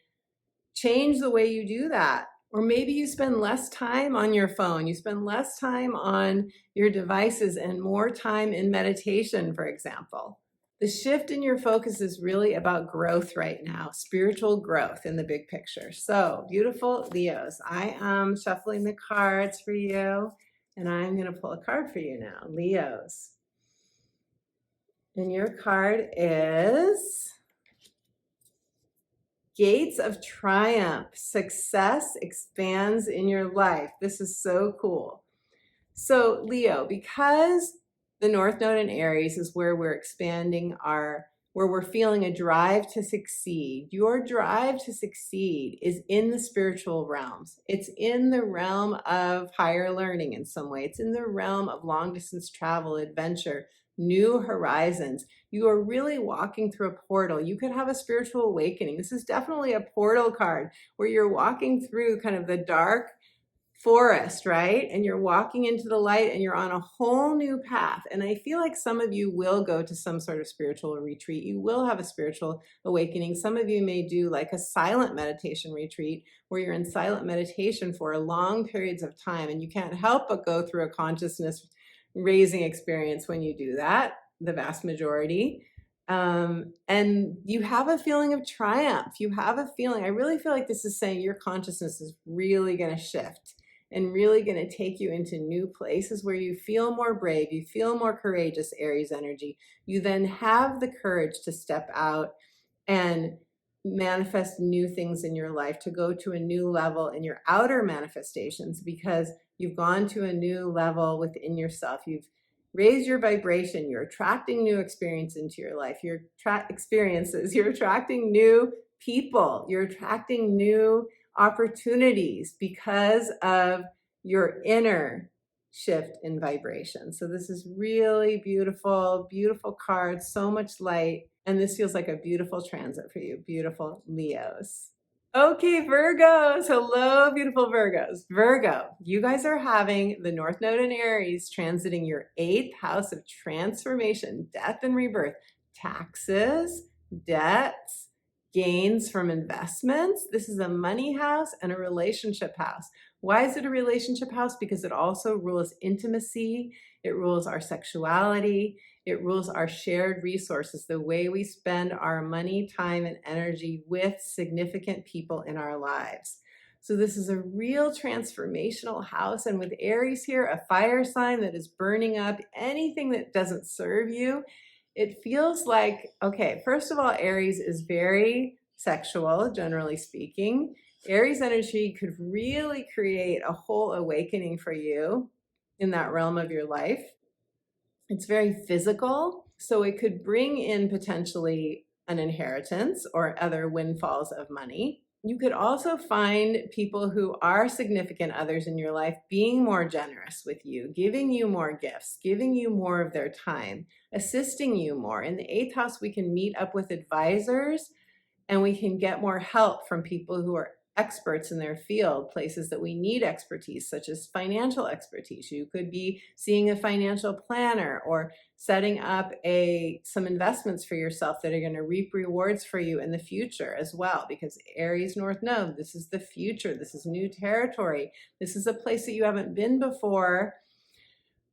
change the way you do that. Or maybe you spend less time on your phone, you spend less time on your devices and more time in meditation, for example. The shift in your focus is really about growth right now, spiritual growth in the big picture. So, beautiful Leos, I am shuffling the cards for you, and I'm going to pull a card for you now, Leos. And your card is Gates of Triumph. Success expands in your life. This is so cool. So Leo, because the North Node in Aries is where we're expanding where we're feeling a drive to succeed. Your drive to succeed is in the spiritual realms. It's in the realm of higher learning in some way. It's in the realm of long distance travel, adventure, new horizons. You are really walking through a portal. You could have a spiritual awakening. This is definitely a portal card where you're walking through kind of the dark forest, right? And you're walking into the light and you're on a whole new path. And I feel like some of you will go to some sort of spiritual retreat. You will have a spiritual awakening. Some of you may do like a silent meditation retreat where you're in silent meditation for long periods of time. And you can't help but go through a consciousness raising experience when you do that, the vast majority. And you have a feeling of triumph. You have a feeling, I really feel like this is saying your consciousness is really going to shift and really going to take you into new places where you feel more brave, you feel more courageous, Aries energy. You then have the courage to step out and manifest new things in your life, to go to a new level in your outer manifestations, because you've gone to a new level within yourself. You've raised your vibration. You're attracting new experience into your life. You're attracting new people. You're attracting new opportunities because of your inner shift in vibration. So this is really beautiful, beautiful card, so much light. And this feels like a beautiful transit for you, beautiful Leos. Okay, Virgos. Hello, beautiful Virgos. Virgo, you guys are having the North Node in Aries transiting your 8th house of transformation, death and rebirth, taxes, debts, gains from investments. This is a money house and a relationship house. Why is it a relationship house? Because it also rules intimacy. It rules our sexuality. It rules our shared resources, the way we spend our money, time, and energy with significant people in our lives. So this is a real transformational house. And with Aries here, a fire sign that is burning up anything that doesn't serve you, it feels like, okay, first of all, Aries is very sexual, generally speaking. Aries energy could really create a whole awakening for you in that realm of your life. It's very physical, so it could bring in potentially an inheritance or other windfalls of money. You could also find people who are significant others in your life being more generous with you, giving you more gifts, giving you more of their time, assisting you more. In the 8th house, we can meet up with advisors and we can get more help from people who are experts in their field, places that we need expertise, such as financial expertise. You could be seeing a financial planner or setting up some investments for yourself that are going to reap rewards for you in the future as well, because Aries North Node, this is the future. This is new territory. This is a place that you haven't been before.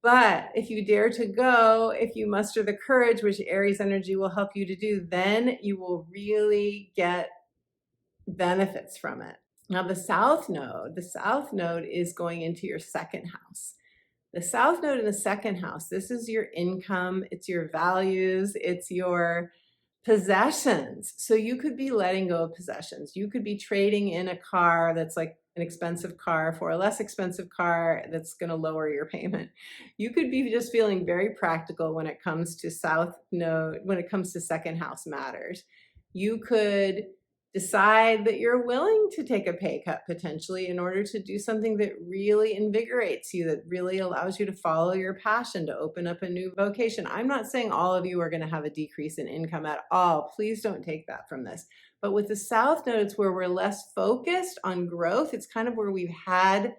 But if you dare to go, if you muster the courage, which Aries energy will help you to do, then you will really get benefits from it. Now the South Node is going into your 2nd house. The South Node in the 2nd house, this is your income, it's your values, it's your possessions. So you could be letting go of possessions. You could be trading in a car that's like an expensive car for a less expensive car that's going to lower your payment. You could be just feeling very practical when it comes to South Node, when it comes to 2nd house matters. You could decide that you're willing to take a pay cut potentially in order to do something that really invigorates you, that really allows you to follow your passion, to open up a new vocation. I'm not saying all of you are going to have a decrease in income at all. Please don't take that from this. But with the South Node, it's where we're less focused on growth. It's kind of where we've had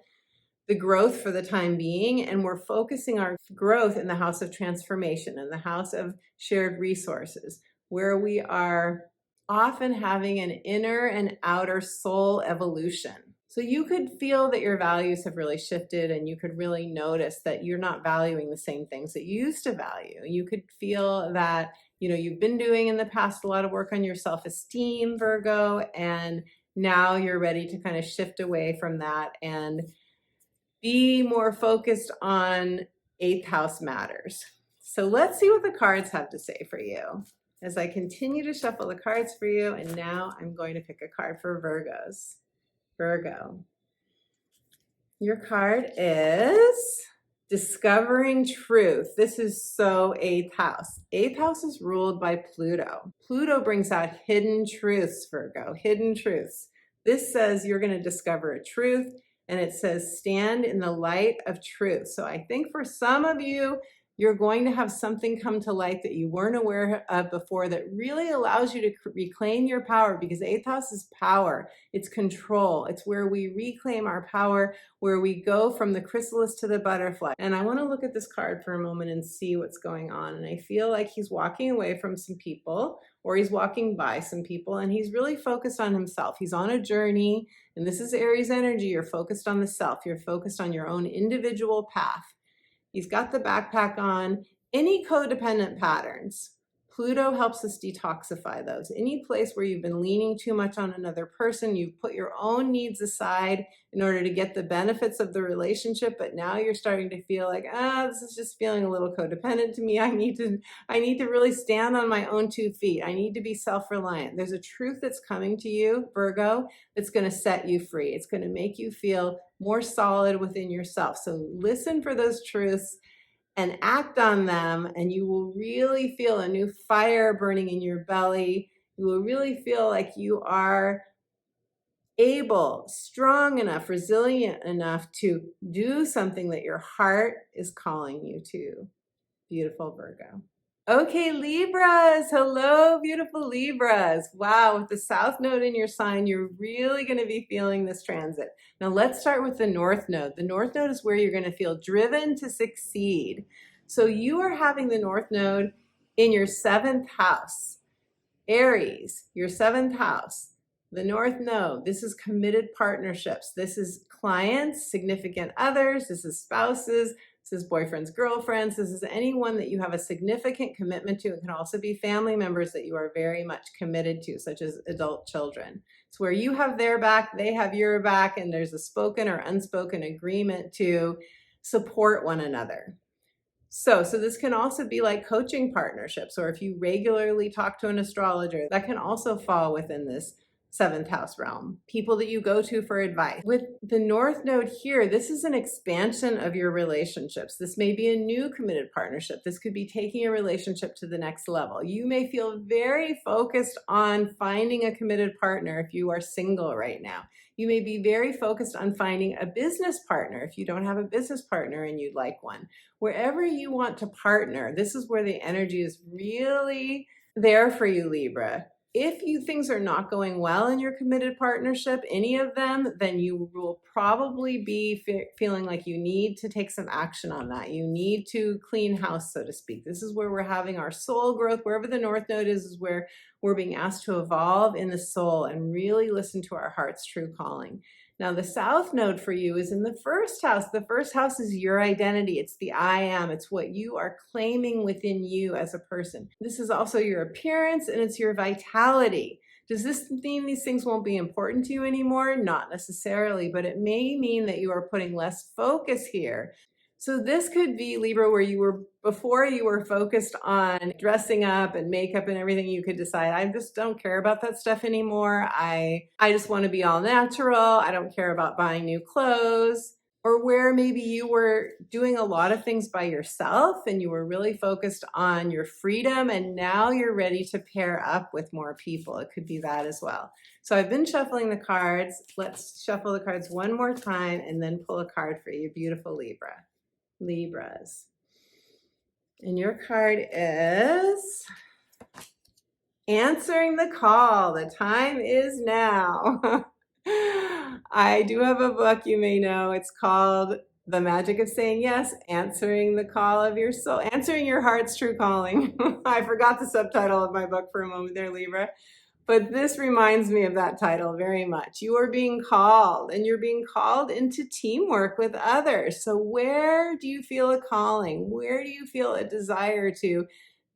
the growth for the time being, and we're focusing our growth in the house of transformation, in the house of shared resources, where we are often having an inner and outer soul evolution. So you could feel that your values have really shifted, and you could really notice that you're not valuing the same things that you used to value. You could feel that, you've been doing in the past a lot of work on your self-esteem, Virgo, and now you're ready to kind of shift away from that and be more focused on 8th house matters. So let's see what the cards have to say for you as I continue to shuffle the cards for you. And now I'm going to pick a card for Virgos. Virgo, your card is Discovering Truth. This is so 8th house. 8th house is ruled by Pluto. Pluto brings out hidden truths, Virgo, hidden truths. This says you're going to discover a truth, and it says stand in the light of truth. So I think for some of you, you're going to have something come to light that you weren't aware of before that really allows you to reclaim your power, because 8th house is power. It's control. It's where we reclaim our power, where we go from the chrysalis to the butterfly. And I want to look at this card for a moment and see what's going on. And I feel like he's walking away from some people, or he's walking by some people, and he's really focused on himself. He's on a journey, and this is Aries energy. You're focused on the self. You're focused on your own individual path. He's got the backpack on. Any codependent patterns, Pluto helps us detoxify those. Any place where you've been leaning too much on another person, you've put your own needs aside in order to get the benefits of the relationship, but now you're starting to feel like, this is just feeling a little codependent to me. I need to really stand on my own 2 feet. I need to be self-reliant. There's a truth that's coming to you, Virgo, that's going to set you free. It's going to make you feel more solid within yourself. So listen for those truths and act on them, and you will really feel a new fire burning in your belly. You will really feel like you are able, strong enough, resilient enough to do something that your heart is calling you to. Beautiful, Virgo. Okay, Libras. Hello, beautiful Libras. Wow, with the South Node in your sign, you're really going to be feeling this transit. Now, let's start with the North Node. The North Node is where you're going to feel driven to succeed. So you are having the North Node in your 7th house. Aries, your 7th house. The North Node, this is committed partnerships. This is clients, significant others. This is spouses. This is boyfriends, girlfriends. This is anyone that you have a significant commitment to. It can also be family members that you are very much committed to, such as adult children. It's where you have their back, they have your back, and there's a spoken or unspoken agreement to support one another. So this can also be like coaching partnerships, or if you regularly talk to an astrologer, that can also fall within this 7th house realm. People that you go to for advice. With the North Node here, this is an expansion of your relationships. This may be a new committed partnership. This could be taking a relationship to the next level. You may feel very focused on finding a committed partner if you are single right now. You may be very focused on finding a business partner if you don't have a business partner and you'd like one. Wherever you want to partner, this is where the energy is really there for you, Libra. If things are not going well in your committed partnership, any of them, then you will probably be feeling like you need to take some action on that. You need to clean house, so to speak. This is where we're having our soul growth. Wherever the North Node is where we're being asked to evolve in the soul and really listen to our heart's true calling. Now, the South Node for you is in the 1st house. The 1st house is your identity. It's the I am. It's what you are claiming within you as a person. This is also your appearance, and it's your vitality. Does this mean these things won't be important to you anymore? Not necessarily, but it may mean that you are putting less focus here. So this could be, Libra, where before you were focused on dressing up and makeup and everything. You could decide, I just don't care about that stuff anymore. I just want to be all natural. I don't care about buying new clothes. Or where maybe you were doing a lot of things by yourself and you were really focused on your freedom, and now you're ready to pair up with more people. It could be that as well. So I've been shuffling the cards. Let's shuffle the cards one more time and then pull a card for you, beautiful Libras. And your card is answering the call. The time is now. I do have a book, you may know. It's called The Magic of Saying Yes, Answering the Call of Your Soul, Answering Your Heart's True Calling. I forgot the subtitle of my book for a moment there, Libra. But this reminds me of that title very much. You are being called, and you're being called into teamwork with others. So where do you feel a calling? Where do you feel a desire to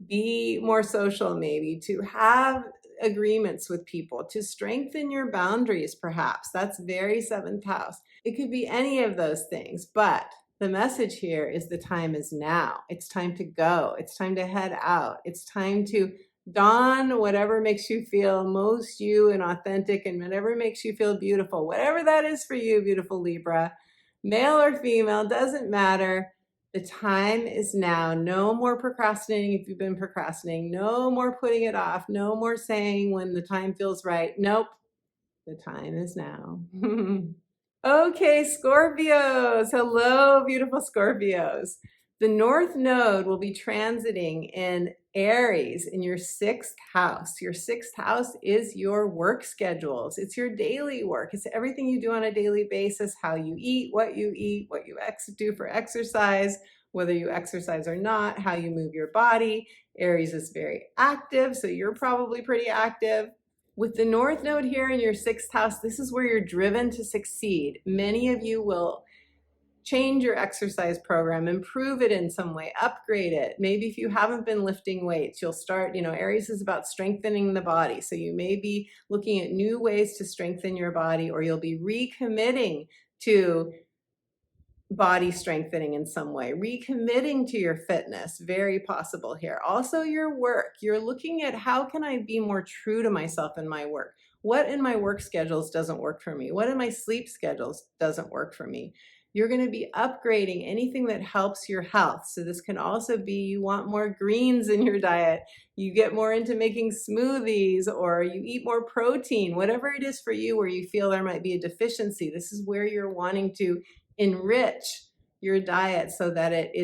be more social, maybe, to have agreements with people, to strengthen your boundaries, perhaps? That's very 7th house. It could be any of those things, but the message here is the time is now. It's time to go. It's time to head out. It's time to don whatever makes you feel most you and authentic, and whatever makes you feel beautiful, whatever that is for you, beautiful Libra, male or female, doesn't matter. The time is now. No more procrastinating if you've been procrastinating. No more putting it off. No more saying when the time feels right. Nope. The time is now. Okay, Scorpios. Hello, beautiful Scorpios. The North Node will be transiting in Aries in your 6th house. Your 6th house is your work schedules. It's your daily work. It's everything you do on a daily basis, how you eat, what you do for exercise, whether you exercise or not, how you move your body. Aries is very active, so you're probably pretty active. With the North Node here in your 6th house, this is where you're driven to succeed. Many of you will change your exercise program, improve it in some way, upgrade it. Maybe if you haven't been lifting weights, you'll start, Aries is about strengthening the body. So you may be looking at new ways to strengthen your body, or you'll be recommitting to body strengthening in some way, recommitting to your fitness, very possible here. Also your work, you're looking at how can I be more true to myself in my work? What in my work schedules doesn't work for me? What in my sleep schedules doesn't work for me? You're going to be upgrading anything that helps your health. So this can also be you want more greens in your diet, you get more into making smoothies, or you eat more protein, whatever it is for you where you feel there might be a deficiency. This is where you're wanting to enrich your diet so that it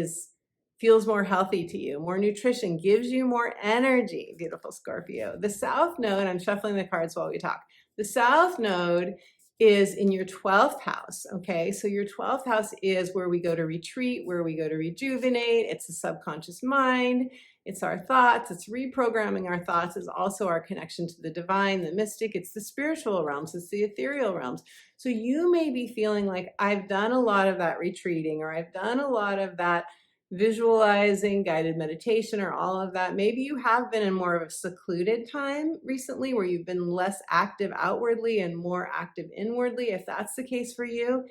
feels more healthy to you. More nutrition gives you more energy, beautiful Scorpio. The South Node, I'm shuffling the cards while we talk. The South Node is in your 12th house, okay? So your 12th house is where we go to retreat, where we go to rejuvenate. It's the subconscious mind. It's our thoughts. It's reprogramming our thoughts. It's also our connection to the divine, the mystic. It's the spiritual realms. It's the ethereal realms. So you may be feeling like I've done a lot of that retreating, or I've done a lot of that visualizing, guided meditation, or all of that. Maybe you have been in more of a secluded time recently where you've been less active outwardly and more active inwardly. If that's the case for you,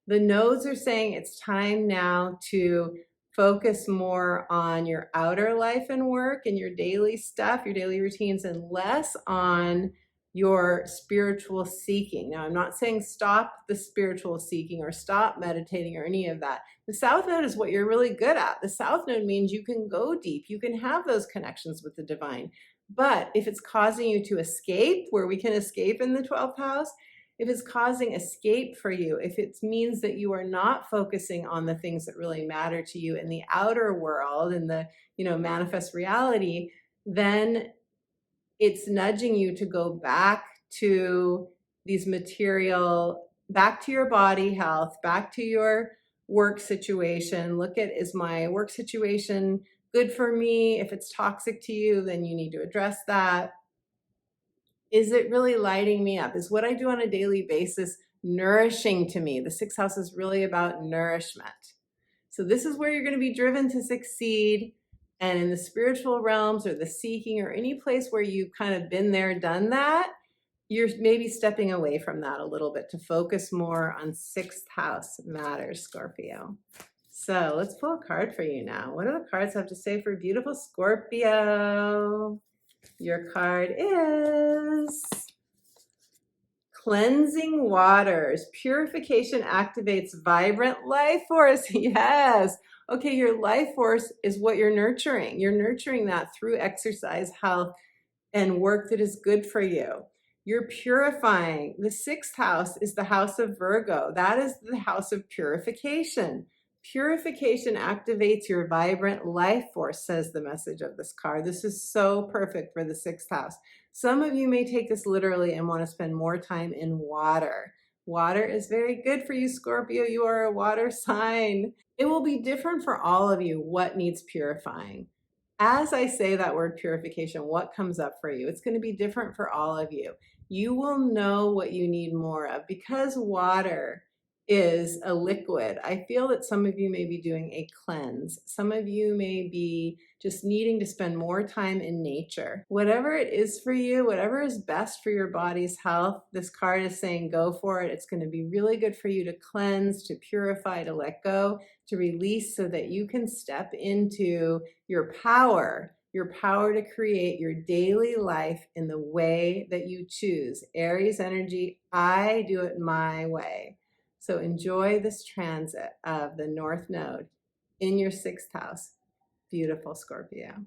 the nodes are saying it's time now to focus more on your outer life and work and your daily stuff, your daily routines, and less on your spiritual seeking. Now, I'm not saying stop the spiritual seeking or stop meditating or any of that. The South Node is what you're really good at. The South Node means you can go deep. You can have those connections with the divine. But if it's causing you to escape, where we can escape in the 12th house, if it's causing escape for you, if it means that you are not focusing on the things that really matter to you in the outer world, in the, manifest reality, then it's nudging you to go back to these back to your body health, back to your work situation. Look at, is my work situation good for me? If it's toxic to you, then you need to address that. Is it really lighting me up? Is what I do on a daily basis nourishing to me? The 6th house is really about nourishment. So this is where you're going to be driven to succeed. And in the spiritual realms or the seeking or any place where you've kind of been there, done that, you're maybe stepping away from that a little bit to focus more on 6th house matters, Scorpio. So let's pull a card for you now. What do the cards have to say for beautiful Scorpio? Your card is Cleansing Waters. Purification activates vibrant life force. Yes. Okay, your life force is what you're nurturing. You're nurturing that through exercise, health, and work that is good for you. You're purifying. The 6th house is the house of Virgo. That is the house of purification. Purification activates your vibrant life force, says the message of this card. This is so perfect for the 6th house. Some of you may take this literally and want to spend more time in water. Water is very good for you, Scorpio. You are a water sign. It will be different for all of you what needs purifying. As I say that word purification, what comes up for you? It's going to be different for all of you. You will know what you need more of because water is a liquid. I feel that some of you may be doing a cleanse. Some of you may be just needing to spend more time in nature. Whatever it is for you, whatever is best for your body's health, this card is saying go for it. It's going to be really good for you to cleanse, to purify, to let go, to release so that you can step into your power to create your daily life in the way that you choose. Aries energy, I do it my way. So enjoy this transit of the North Node in your 6th house. Beautiful Scorpio.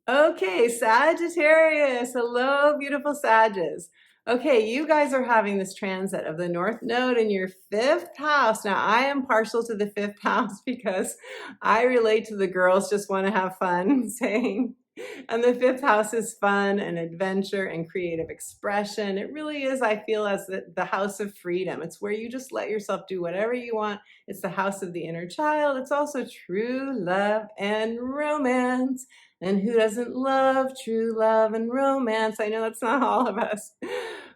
Okay, Sagittarius. Hello, beautiful Sagittarius. Okay, you guys are having this transit of the North Node in your 5th house. Now, I am partial to the 5th house because I relate to the girls just want to have fun saying, and the 5th house is fun and adventure and creative expression. It really is, I feel, as the house of freedom. It's where you just let yourself do whatever you want. It's the house of the inner child. It's also true love and romance. And who doesn't love true love and romance? I know that's not all of us.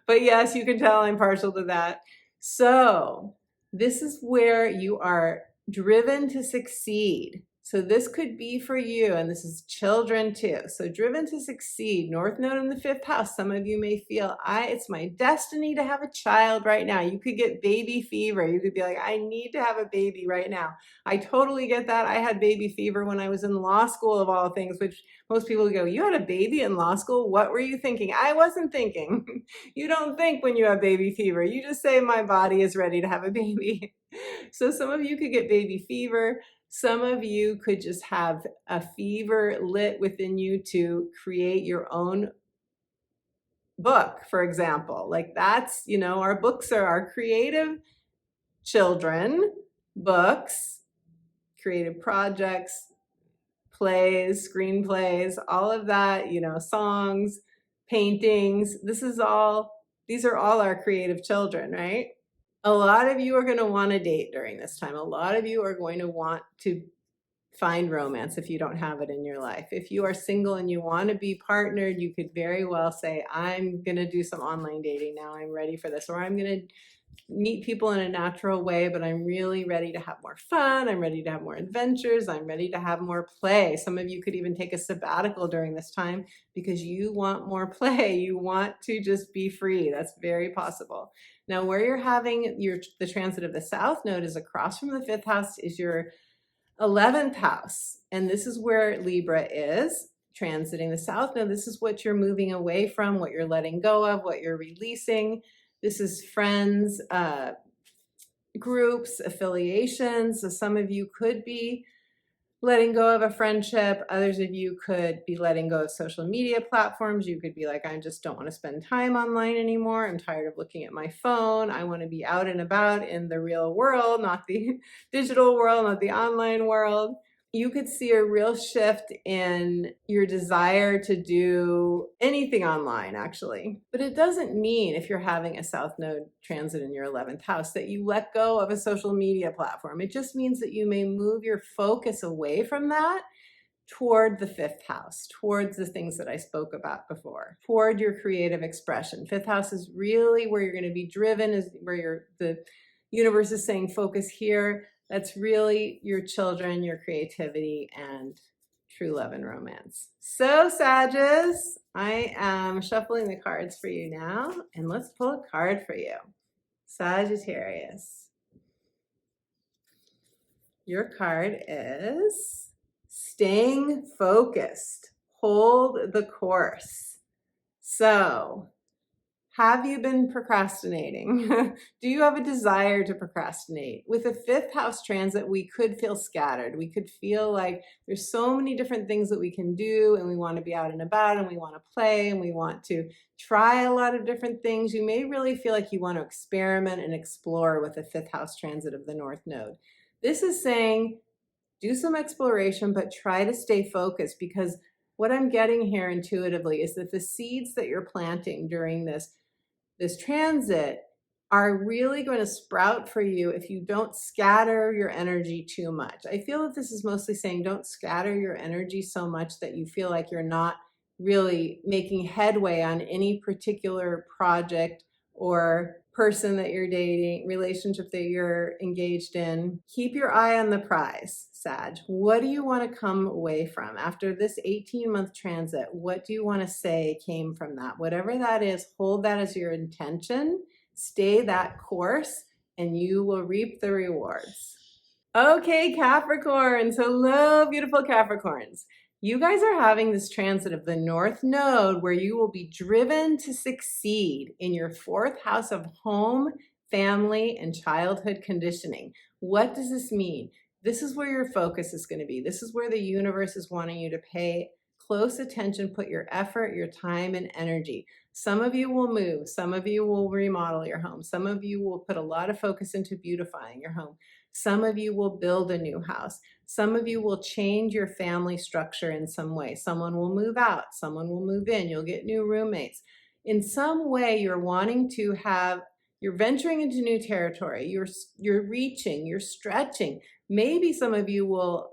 But yes, you can tell I'm partial to that. So this is where you are driven to succeed. So this could be for you, and this is children too. So driven to succeed, North Node in the 5th house. Some of you may feel, it's my destiny to have a child right now. You could get baby fever. You could be like, I need to have a baby right now. I totally get that. I had baby fever when I was in law school, of all things, which most people go, you had a baby in law school? What were you thinking? I wasn't thinking. You don't think when you have baby fever. You just say, my body is ready to have a baby. So some of you could get baby fever. Some of you could just have a fever lit within you to create your own book, for example. Like that's, our books are our creative children, books, creative projects, plays, screenplays, all of that, songs, paintings. These are all our creative children, right? A lot of you are going to want to date during this time. A lot of you are going to want to find romance if you don't have it in your life. If you are single and you want to be partnered, you could very well say, I'm going to do some online dating now. I'm ready for this. Or I'm going to meet people in a natural way, but I'm really ready to have more fun. I'm ready to have more adventures. I'm ready to have more play. Some of you could even take a sabbatical during this time because you want more play. You want to just be free. That's very possible. Now, where you're having the transit of the South Node is across from the 5th house is your 11th house. And this is where Libra is transiting the South Node. This is what you're moving away from, what you're letting go of, what you're releasing. This is friends, groups, affiliations. So some of you could be letting go of a friendship. Others of you could be letting go of social media platforms. You could be like, I just don't want to spend time online anymore. I'm tired of looking at my phone. I want to be out and about in the real world, not the digital world, not the online world. You could see a real shift in your desire to do anything online, actually. But it doesn't mean, if you're having a South Node transit in your 11th house, that you let go of a social media platform. It just means that you may move your focus away from that toward the 5th house, towards the things that I spoke about before, toward your creative expression. 5th house is really where you're going to be driven, is where the universe is saying focus here. That's really your children, your creativity, and true love and romance. So, Sagittarius, I am shuffling the cards for you now, and let's pull a card for you. Sagittarius. Your card is staying focused. Hold the course. So, have you been procrastinating? Do you have a desire to procrastinate? With a 5th house transit, we could feel scattered. We could feel like there's so many different things that we can do, and we want to be out and about, and we want to play, and we want to try a lot of different things. You may really feel like you want to experiment and explore with a 5th house transit of the North Node. This is saying do some exploration, but try to stay focused, because what I'm getting here intuitively is that the seeds that you're planting during this transit are really going to sprout for you if you don't scatter your energy too much. I feel that this is mostly saying don't scatter your energy so much that you feel like you're not really making headway on any particular project or person that you're dating, relationship that you're engaged in. Keep your eye on the prize, Sag. What do you want to come away from? After this 18-month transit, what do you want to say came from that? Whatever that is, hold that as your intention, stay that course, and you will reap the rewards. Okay, Capricorns. Hello, beautiful Capricorns. You guys are having this transit of the North Node where you will be driven to succeed in your 4th house of home, family, and childhood conditioning. What does this mean? This is where your focus is going to be. This is where the universe is wanting you to pay close attention, put your effort, your time, and energy. Some of you will move. Some of you will remodel your home. Some of you will put a lot of focus into beautifying your home. Some of you will build a new house. Some of you will change your family structure in some way. Someone will move out. Someone will move in. You'll get new roommates. In some way, you're wanting to have, you're venturing into new territory. You're reaching, you're stretching. Maybe some of you will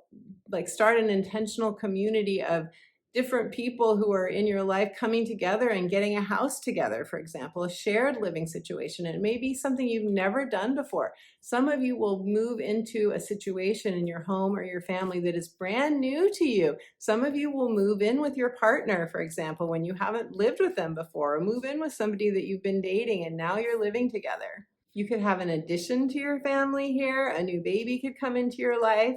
like start an intentional community of different people who are in your life coming together and getting a house together, for example, a shared living situation. And it may be something you've never done before. Some of you will move into a situation in your home or your family that is brand new to you. Some of you will move in with your partner, for example, when you haven't lived with them before, or move in with somebody that you've been dating and now you're living together. You could have an addition to your family here. A new baby could come into your life.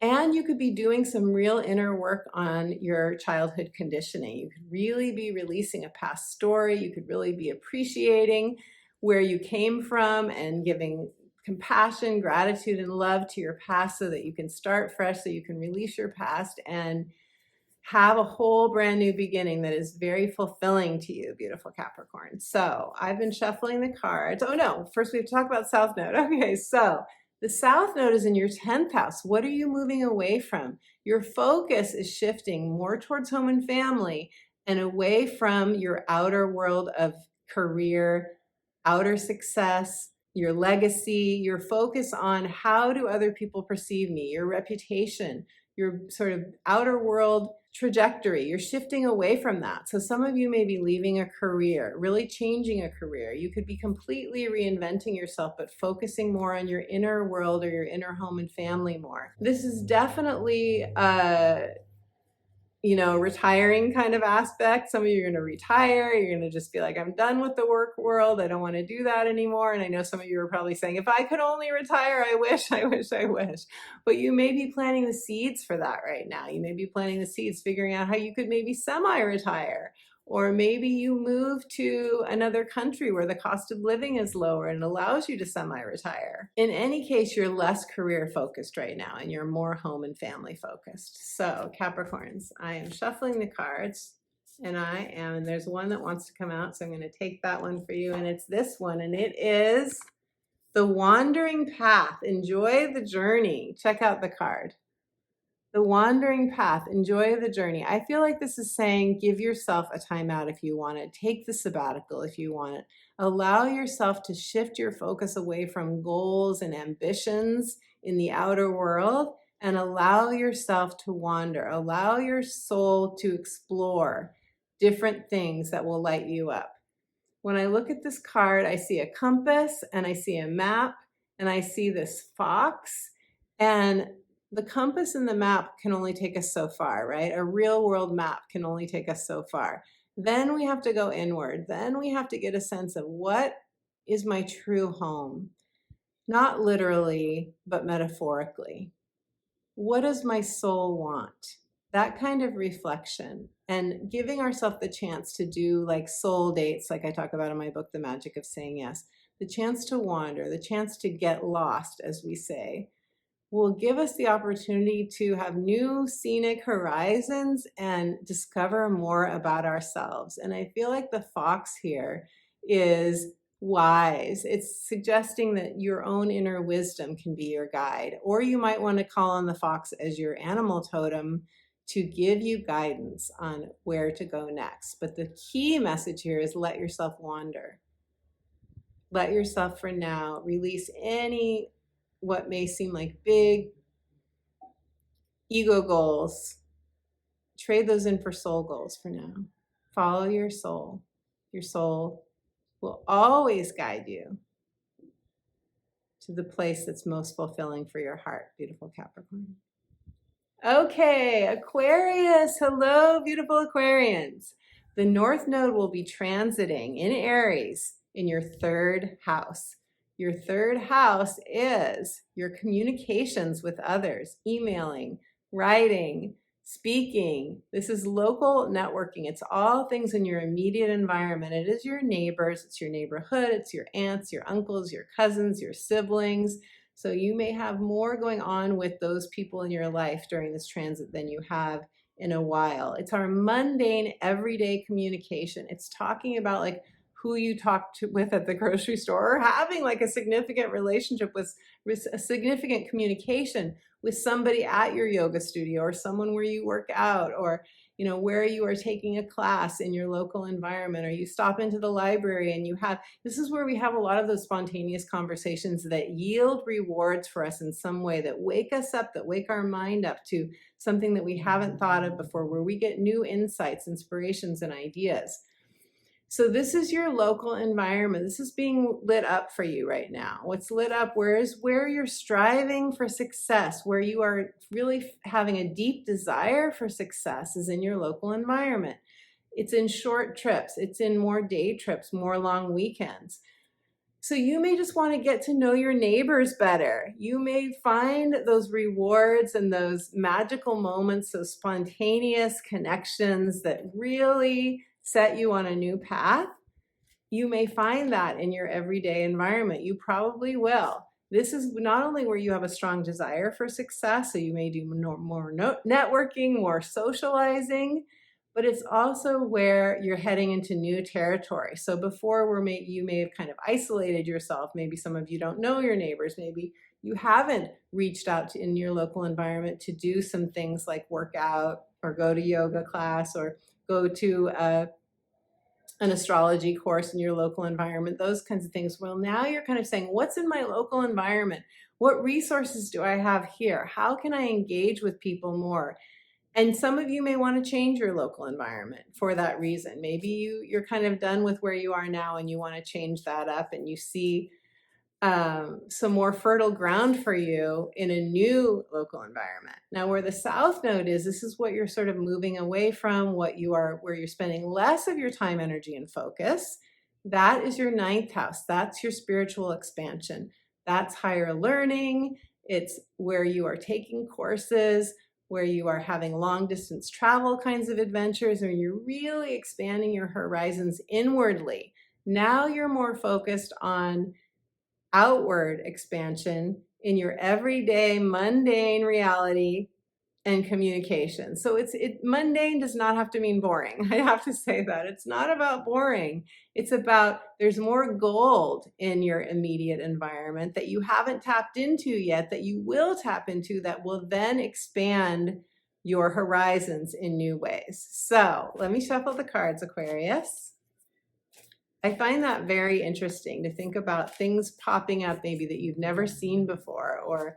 And you could be doing some real inner work on your childhood conditioning. You could really be releasing a past story. You could really be appreciating where you came from and giving compassion, gratitude, and love to your past so that you can start fresh, so you can release your past and have a whole brand new beginning that is very fulfilling to you, beautiful Capricorn. So I've been shuffling the cards. Oh no, first we have to talk about South Node. Okay, so the South Node is in your 10th house. What are you moving away from? Your focus is shifting more towards home and family and away from your outer world of career, outer success, your legacy, your focus on how do other people perceive me, your reputation, your sort of outer world trajectory. You're shifting away from that. So some of you may be leaving a career, really changing a career. You could be completely reinventing yourself, but focusing more on your inner world or your inner home and family more. This is definitely retiring kind of aspect. Some of you are going to retire. You're going to just be like, I'm done with the work world. I don't want to do that anymore. And I know some of you are probably saying, if I could only retire, I wish. But you may be planting the seeds for that right now. You may be planting the seeds, figuring out how you could maybe semi-retire. Or maybe you move to another country where the cost of living is lower and allows you to semi-retire. In any case, you're less career focused right now and you're more home and family focused. So Capricorns, I am shuffling the cards and there's one that wants to come out. So I'm going to take that one for you. And it's this one, and it is the Wandering Path. Enjoy the journey. Check out the card. The Wandering Path, enjoy the journey. I feel like this is saying give yourself a timeout if you want it. Take the sabbatical if you want it. Allow yourself to shift your focus away from goals and ambitions in the outer world and allow yourself to wander. Allow your soul to explore different things that will light you up. When I look at this card, I see a compass and I see a map and I see this fox, and the compass and the map can only take us so far, right? A real world map can only take us so far. Then we have to go inward. Then we have to get a sense of what is my true home? Not literally, but metaphorically. What does my soul want? That kind of reflection and giving ourselves the chance to do like soul dates, like I talk about in my book, The Magic of Saying Yes, the chance to wander, the chance to get lost, as we say, will give us the opportunity to have new scenic horizons and discover more about ourselves. And I feel like the fox here is wise. It's suggesting that your own inner wisdom can be your guide, or you might want to call on the fox as your animal totem to give you guidance on where to go next. But the key message here is let yourself wander. Let yourself for now release any what may seem like big ego goals. Trade those in for soul goals for now. Follow your soul. Your soul will always guide you to the place that's most fulfilling for your heart, beautiful Capricorn. Okay, Aquarius. Hello, beautiful Aquarians. The North Node will be transiting in Aries in your 3rd house. Your 3rd house is your communications with others, emailing, writing, speaking. This is local networking. It's all things in your immediate environment. It is your neighbors, it's your neighborhood, it's your aunts, your uncles, your cousins, your siblings. So you may have more going on with those people in your life during this transit than you have in a while. It's our mundane, everyday communication. It's talking about like who you talk to with at the grocery store, or having like a significant relationship with a significant communication with somebody at your yoga studio, or someone where you work out, or where you are taking a class in your local environment, or you stop into the library and this is where we have a lot of those spontaneous conversations that yield rewards for us in some way, that wake us up, that wake our mind up to something that we haven't thought of before, where we get new insights, inspirations, and ideas. So this is your local environment. This is being lit up for you right now. What's lit up, where you're striving for success, where you are really having a deep desire for success, is in your local environment. It's in short trips. It's in more day trips, more long weekends. So you may just want to get to know your neighbors better. You may find those rewards and those magical moments, those spontaneous connections that really set you on a new path. You may find that in your everyday environment. You probably will. This is not only where you have a strong desire for success, so you may do more networking, more socializing, but it's also where you're heading into new territory. So before you may have kind of isolated yourself. Maybe some of you don't know your neighbors. Maybe you haven't reached out in your local environment to do some things like work out, or go to yoga class, or go to an astrology course in your local environment, those kinds of things. Well, now you're kind of saying, what's in my local environment? What resources do I have here? How can I engage with people more? And some of you may want to change your local environment for that reason. Maybe you're kind of done with where you are now and you want to change that up, and you see some more fertile ground for you in a new local environment. Now, where the South Node is, this is what you're sort of moving away from, where you're spending less of your time, energy, and focus. That is your 9th house. That's your spiritual expansion. That's higher learning. It's where you are taking courses, where you are having long distance travel kinds of adventures, and you're really expanding your horizons inwardly. Now you're more focused on outward expansion in your everyday mundane reality and communication. So mundane does not have to mean boring. I have to say that. It's not about boring. It's about there's more gold in your immediate environment that you haven't tapped into yet, that you will tap into, that will then expand your horizons in new ways. So let me shuffle the cards, Aquarius. I find that very interesting, to think about things popping up maybe that you've never seen before, or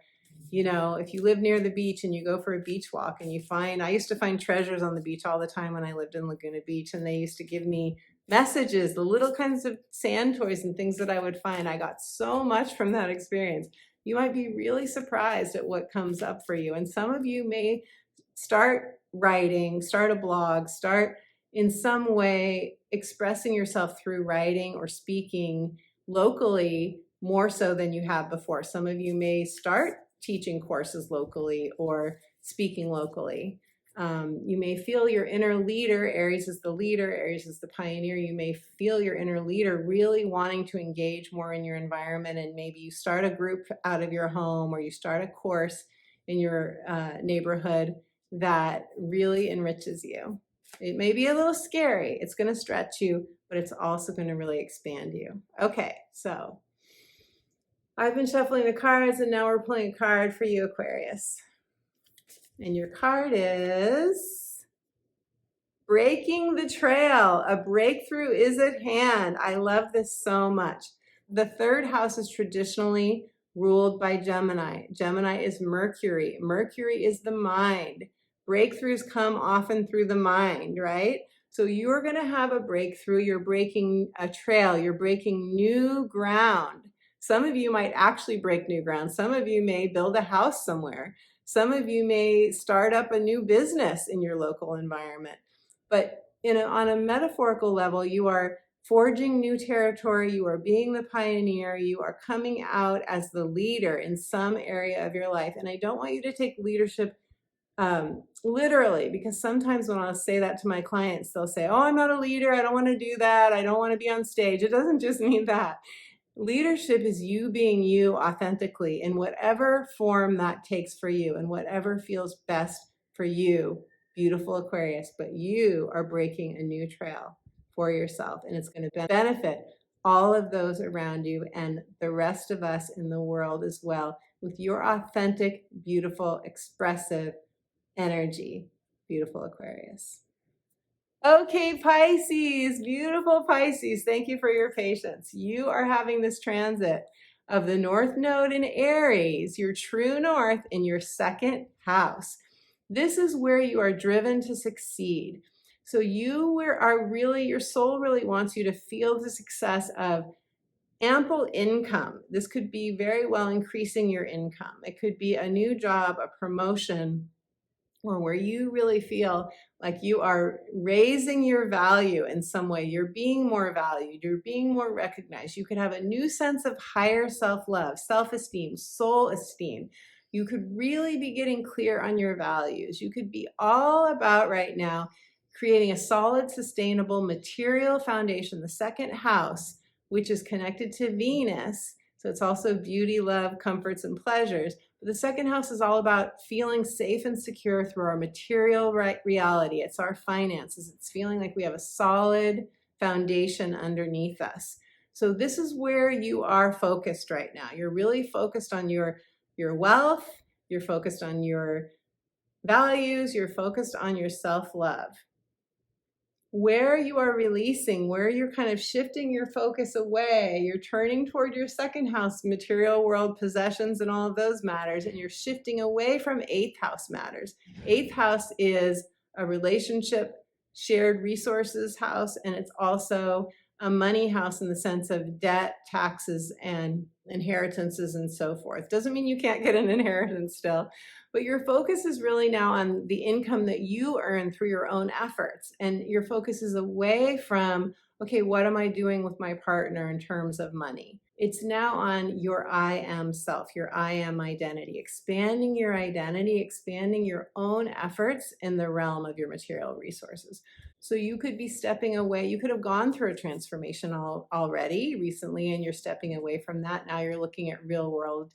if you live near the beach and you go for a beach walk and I used to find treasures on the beach all the time when I lived in Laguna Beach, and they used to give me messages, the little kinds of sand toys and things that I would find. I got so much from that experience. You might be really surprised at what comes up for you. And some of you may start writing, start a blog, start in some way expressing yourself through writing or speaking locally more so than you have before. Some of you may start teaching courses locally or speaking locally. You may feel your inner leader. Aries is the leader. Aries is the pioneer. You may feel your inner leader really wanting to engage more in your environment, and maybe you start a group out of your home, or you start a course in your neighborhood that really enriches you. It may be a little scary. It's going to stretch you, but it's also going to really expand you. Okay, so I've been shuffling the cards, and now we're pulling a card for you, Aquarius. And your card is Breaking the Trail. A breakthrough is at hand. I love this so much. The 3rd house is traditionally ruled by Gemini. Gemini is Mercury. Mercury is the mind. Breakthroughs come often through the mind, right? So you're going to have a breakthrough. You're breaking a trail. You're breaking new ground. Some of you might actually break new ground. Some of you may build a house somewhere. Some of you may start up a new business in your local environment. But on a metaphorical level, you are forging new territory. You are being the pioneer. You are coming out as the leader in some area of your life. And I don't want you to take leadership literally, because sometimes when I'll say that to my clients, they'll say, oh, I'm not a leader. I don't want to do that. I don't want to be on stage. It doesn't just mean that. Leadership is you being you authentically in whatever form that takes for you, and whatever feels best for you beautiful Aquarius, but you are breaking a new trail for yourself, and it's going to benefit all of those around you and the rest of us in the world as well with your authentic, beautiful, expressive energy. Beautiful Aquarius. Okay, Pisces, beautiful Pisces. Thank you for your patience. You are having this transit of the North Node in Aries, your true north in your second house. This is where you are driven to succeed. So you are really, your soul really wants you to feel the success of ample income. This could be very well increasing your income. It could be a new job, a promotion, or where you really feel like you are raising your value in some way. You're being more valued. You're being more recognized. You could have a new sense of higher self-love, self-esteem, soul esteem. You could really be getting clear on your values. You could be all about right now creating a solid, sustainable material foundation, the second house, which is connected to Venus. So it's also beauty, love, comforts, and pleasures. But the second house is all about feeling safe and secure through our material reality. It's our finances. It's feeling like we have a solid foundation underneath us. So this is where you are focused right now. You're really focused on your wealth. You're focused on your values. You're focused on your self-love. Where you are releasing, where you're kind of shifting your focus away, you're turning toward your second house, material world, possessions, and all of those matters, and you're shifting away from eighth house matters. Eighth house is a relationship, shared resources house, and it's also a money house in the sense of debt, taxes, and inheritances, and so forth. Doesn't mean you can't get an inheritance still, but your focus is really now on the income that you earn through your own efforts. And your focus is away from, okay, what am I doing with my partner in terms of money? It's now on your I am self, your I am identity, expanding your identity, expanding your own efforts in the realm of your material resources. So you could be stepping away. You could have gone through a transformation already recently, and you're stepping away from that. Now you're looking at real world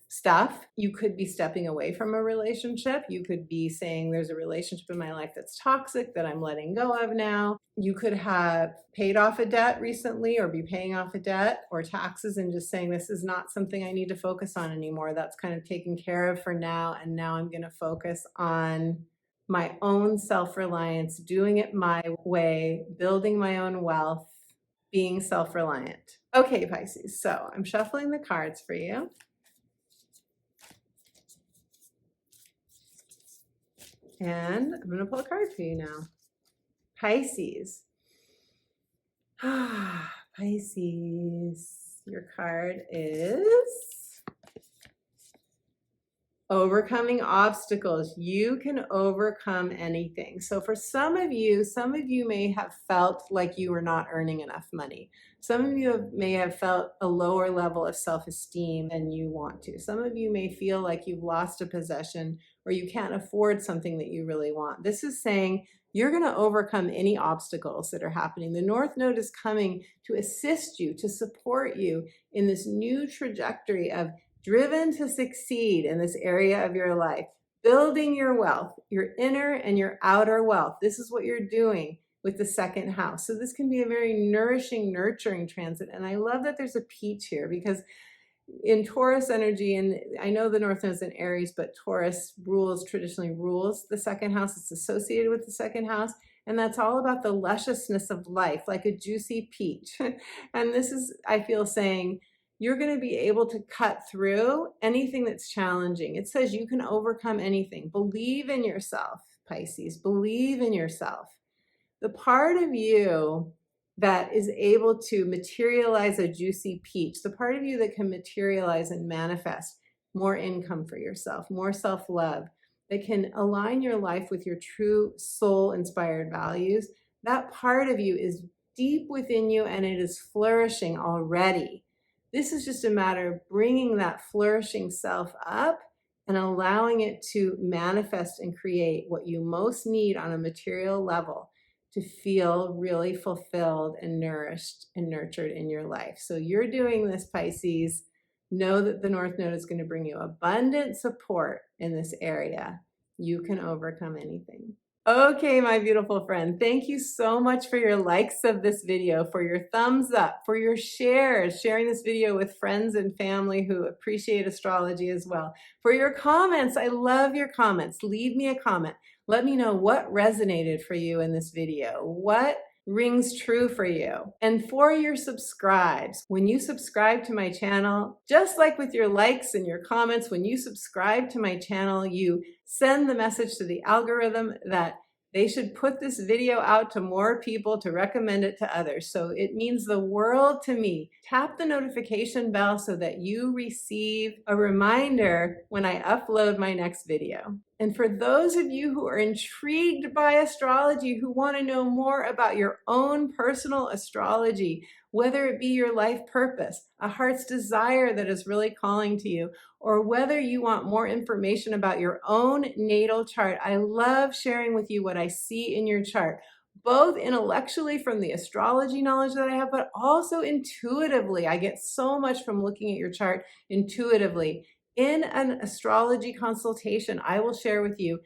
stuff. You could be stepping away from a relationship. You could be saying there's a relationship in my life that's toxic that I'm letting go of now. You could have paid off a debt recently or be paying off a debt or taxes and just saying this is not something I need to focus on anymore. That's kind of taken care of for now. And now I'm going to focus on my own self-reliance, doing it my way, building my own wealth, being self-reliant. Okay, Pisces. So I'm shuffling the cards for you. And I'm going to pull a card for you now. Pisces. Pisces. Your card is overcoming obstacles. You can overcome anything. So for some of you may have felt like you were not earning enough money. Some of you may have felt a lower level of self-esteem than you want to. Some of you may feel like you've lost a possession or you can't afford something that you really want. This is saying you're going to overcome any obstacles that are happening. The North Node is coming to assist you, to support you in this new trajectory of driven to succeed in this area of your life, building your wealth, your inner and your outer wealth. This is what you're doing with the second house. So this can be a very nourishing, nurturing transit. And I love that there's a peach here because in Taurus energy, and I know the North Node is in Aries, but Taurus traditionally rules the second house. It's associated with the second house. And that's all about the lusciousness of life, like a juicy peach. And this is, I feel, saying, you're going to be able to cut through anything that's challenging. It says you can overcome anything. Believe in yourself, Pisces. Believe in yourself. The part of you that is able to materialize a juicy peach, the part of you that can materialize and manifest more income for yourself, more self-love, that can align your life with your true soul-inspired values, that part of you is deep within you and it is flourishing already. This is just a matter of bringing that flourishing self up and allowing it to manifest and create what you most need on a material level to feel really fulfilled and nourished and nurtured in your life. So you're doing this, Pisces. Know that the North Node is going to bring you abundant support in this area. You can overcome anything. Okay, my beautiful friend, thank you so much for your likes of this video, for your thumbs up, for your shares, sharing this video with friends and family who appreciate astrology as well. For your comments, I love your comments. Leave me a comment. Let me know what resonated for you in this video. What rings true for you. And for your subscribes, when you subscribe to my channel, just like with your likes and your comments, when you subscribe to my channel, you send the message to the algorithm that they should put this video out to more people to recommend it to others. So it means the world to me. Tap the notification bell so that you receive a reminder when I upload my next video. And for those of you who are intrigued by astrology, who want to know more about your own personal astrology, whether it be your life purpose, a heart's desire that is really calling to you, or whether you want more information about your own natal chart, I love sharing with you what I see in your chart, both intellectually from the astrology knowledge that I have, but also intuitively. I get so much from looking at your chart intuitively. In an astrology consultation, I will share with you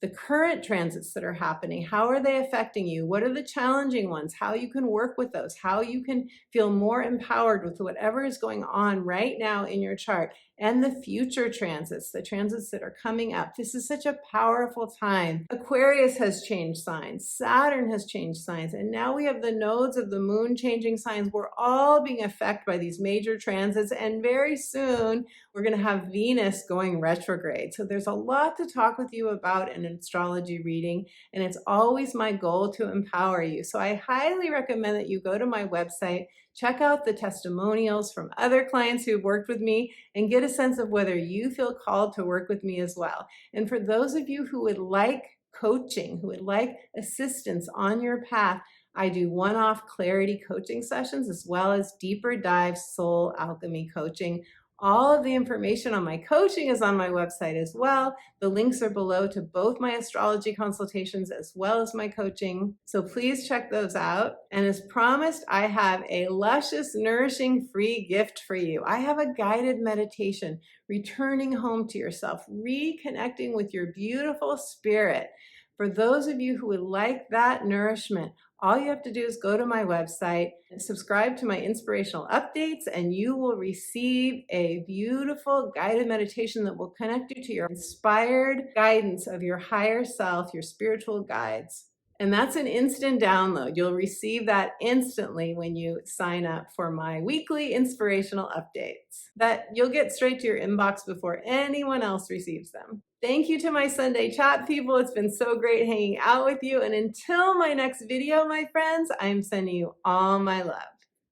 the current transits that are happening. How are they affecting you? What are the challenging ones? How you can work with those? How you can feel more empowered with whatever is going on right now in your chart, and the future transits, the transits that are coming up. This is such a powerful time. Aquarius has changed signs. Saturn has changed signs. And now we have the nodes of the moon changing signs. We're all being affected by these major transits. And very soon, we're going to have Venus going retrograde. So there's a lot to talk with you about in an astrology reading, and it's always my goal to empower you. So I highly recommend that you go to my website, check out the testimonials from other clients who've worked with me, and get a sense of whether you feel called to work with me as well. And for those of you who would like coaching, who would like assistance on your path, I do one-off clarity coaching sessions as well as deeper dive soul alchemy coaching. All of the information on my coaching is on my website as well. The links are below to both my astrology consultations as well as my coaching. So please check those out. And as promised, I have a luscious, nourishing, free gift for you. I have a guided meditation, returning home to yourself, reconnecting with your beautiful spirit. For those of you who would like that nourishment, all you have to do is go to my website and subscribe to my inspirational updates, and you will receive a beautiful guided meditation that will connect you to your inspired guidance of your higher self, your spiritual guides. And that's an instant download. You'll receive that instantly when you sign up for my weekly inspirational updates. That you'll get straight to your inbox before anyone else receives them. Thank you to my Sunday chat people. It's been so great hanging out with you. And until my next video, my friends, I'm sending you all my love.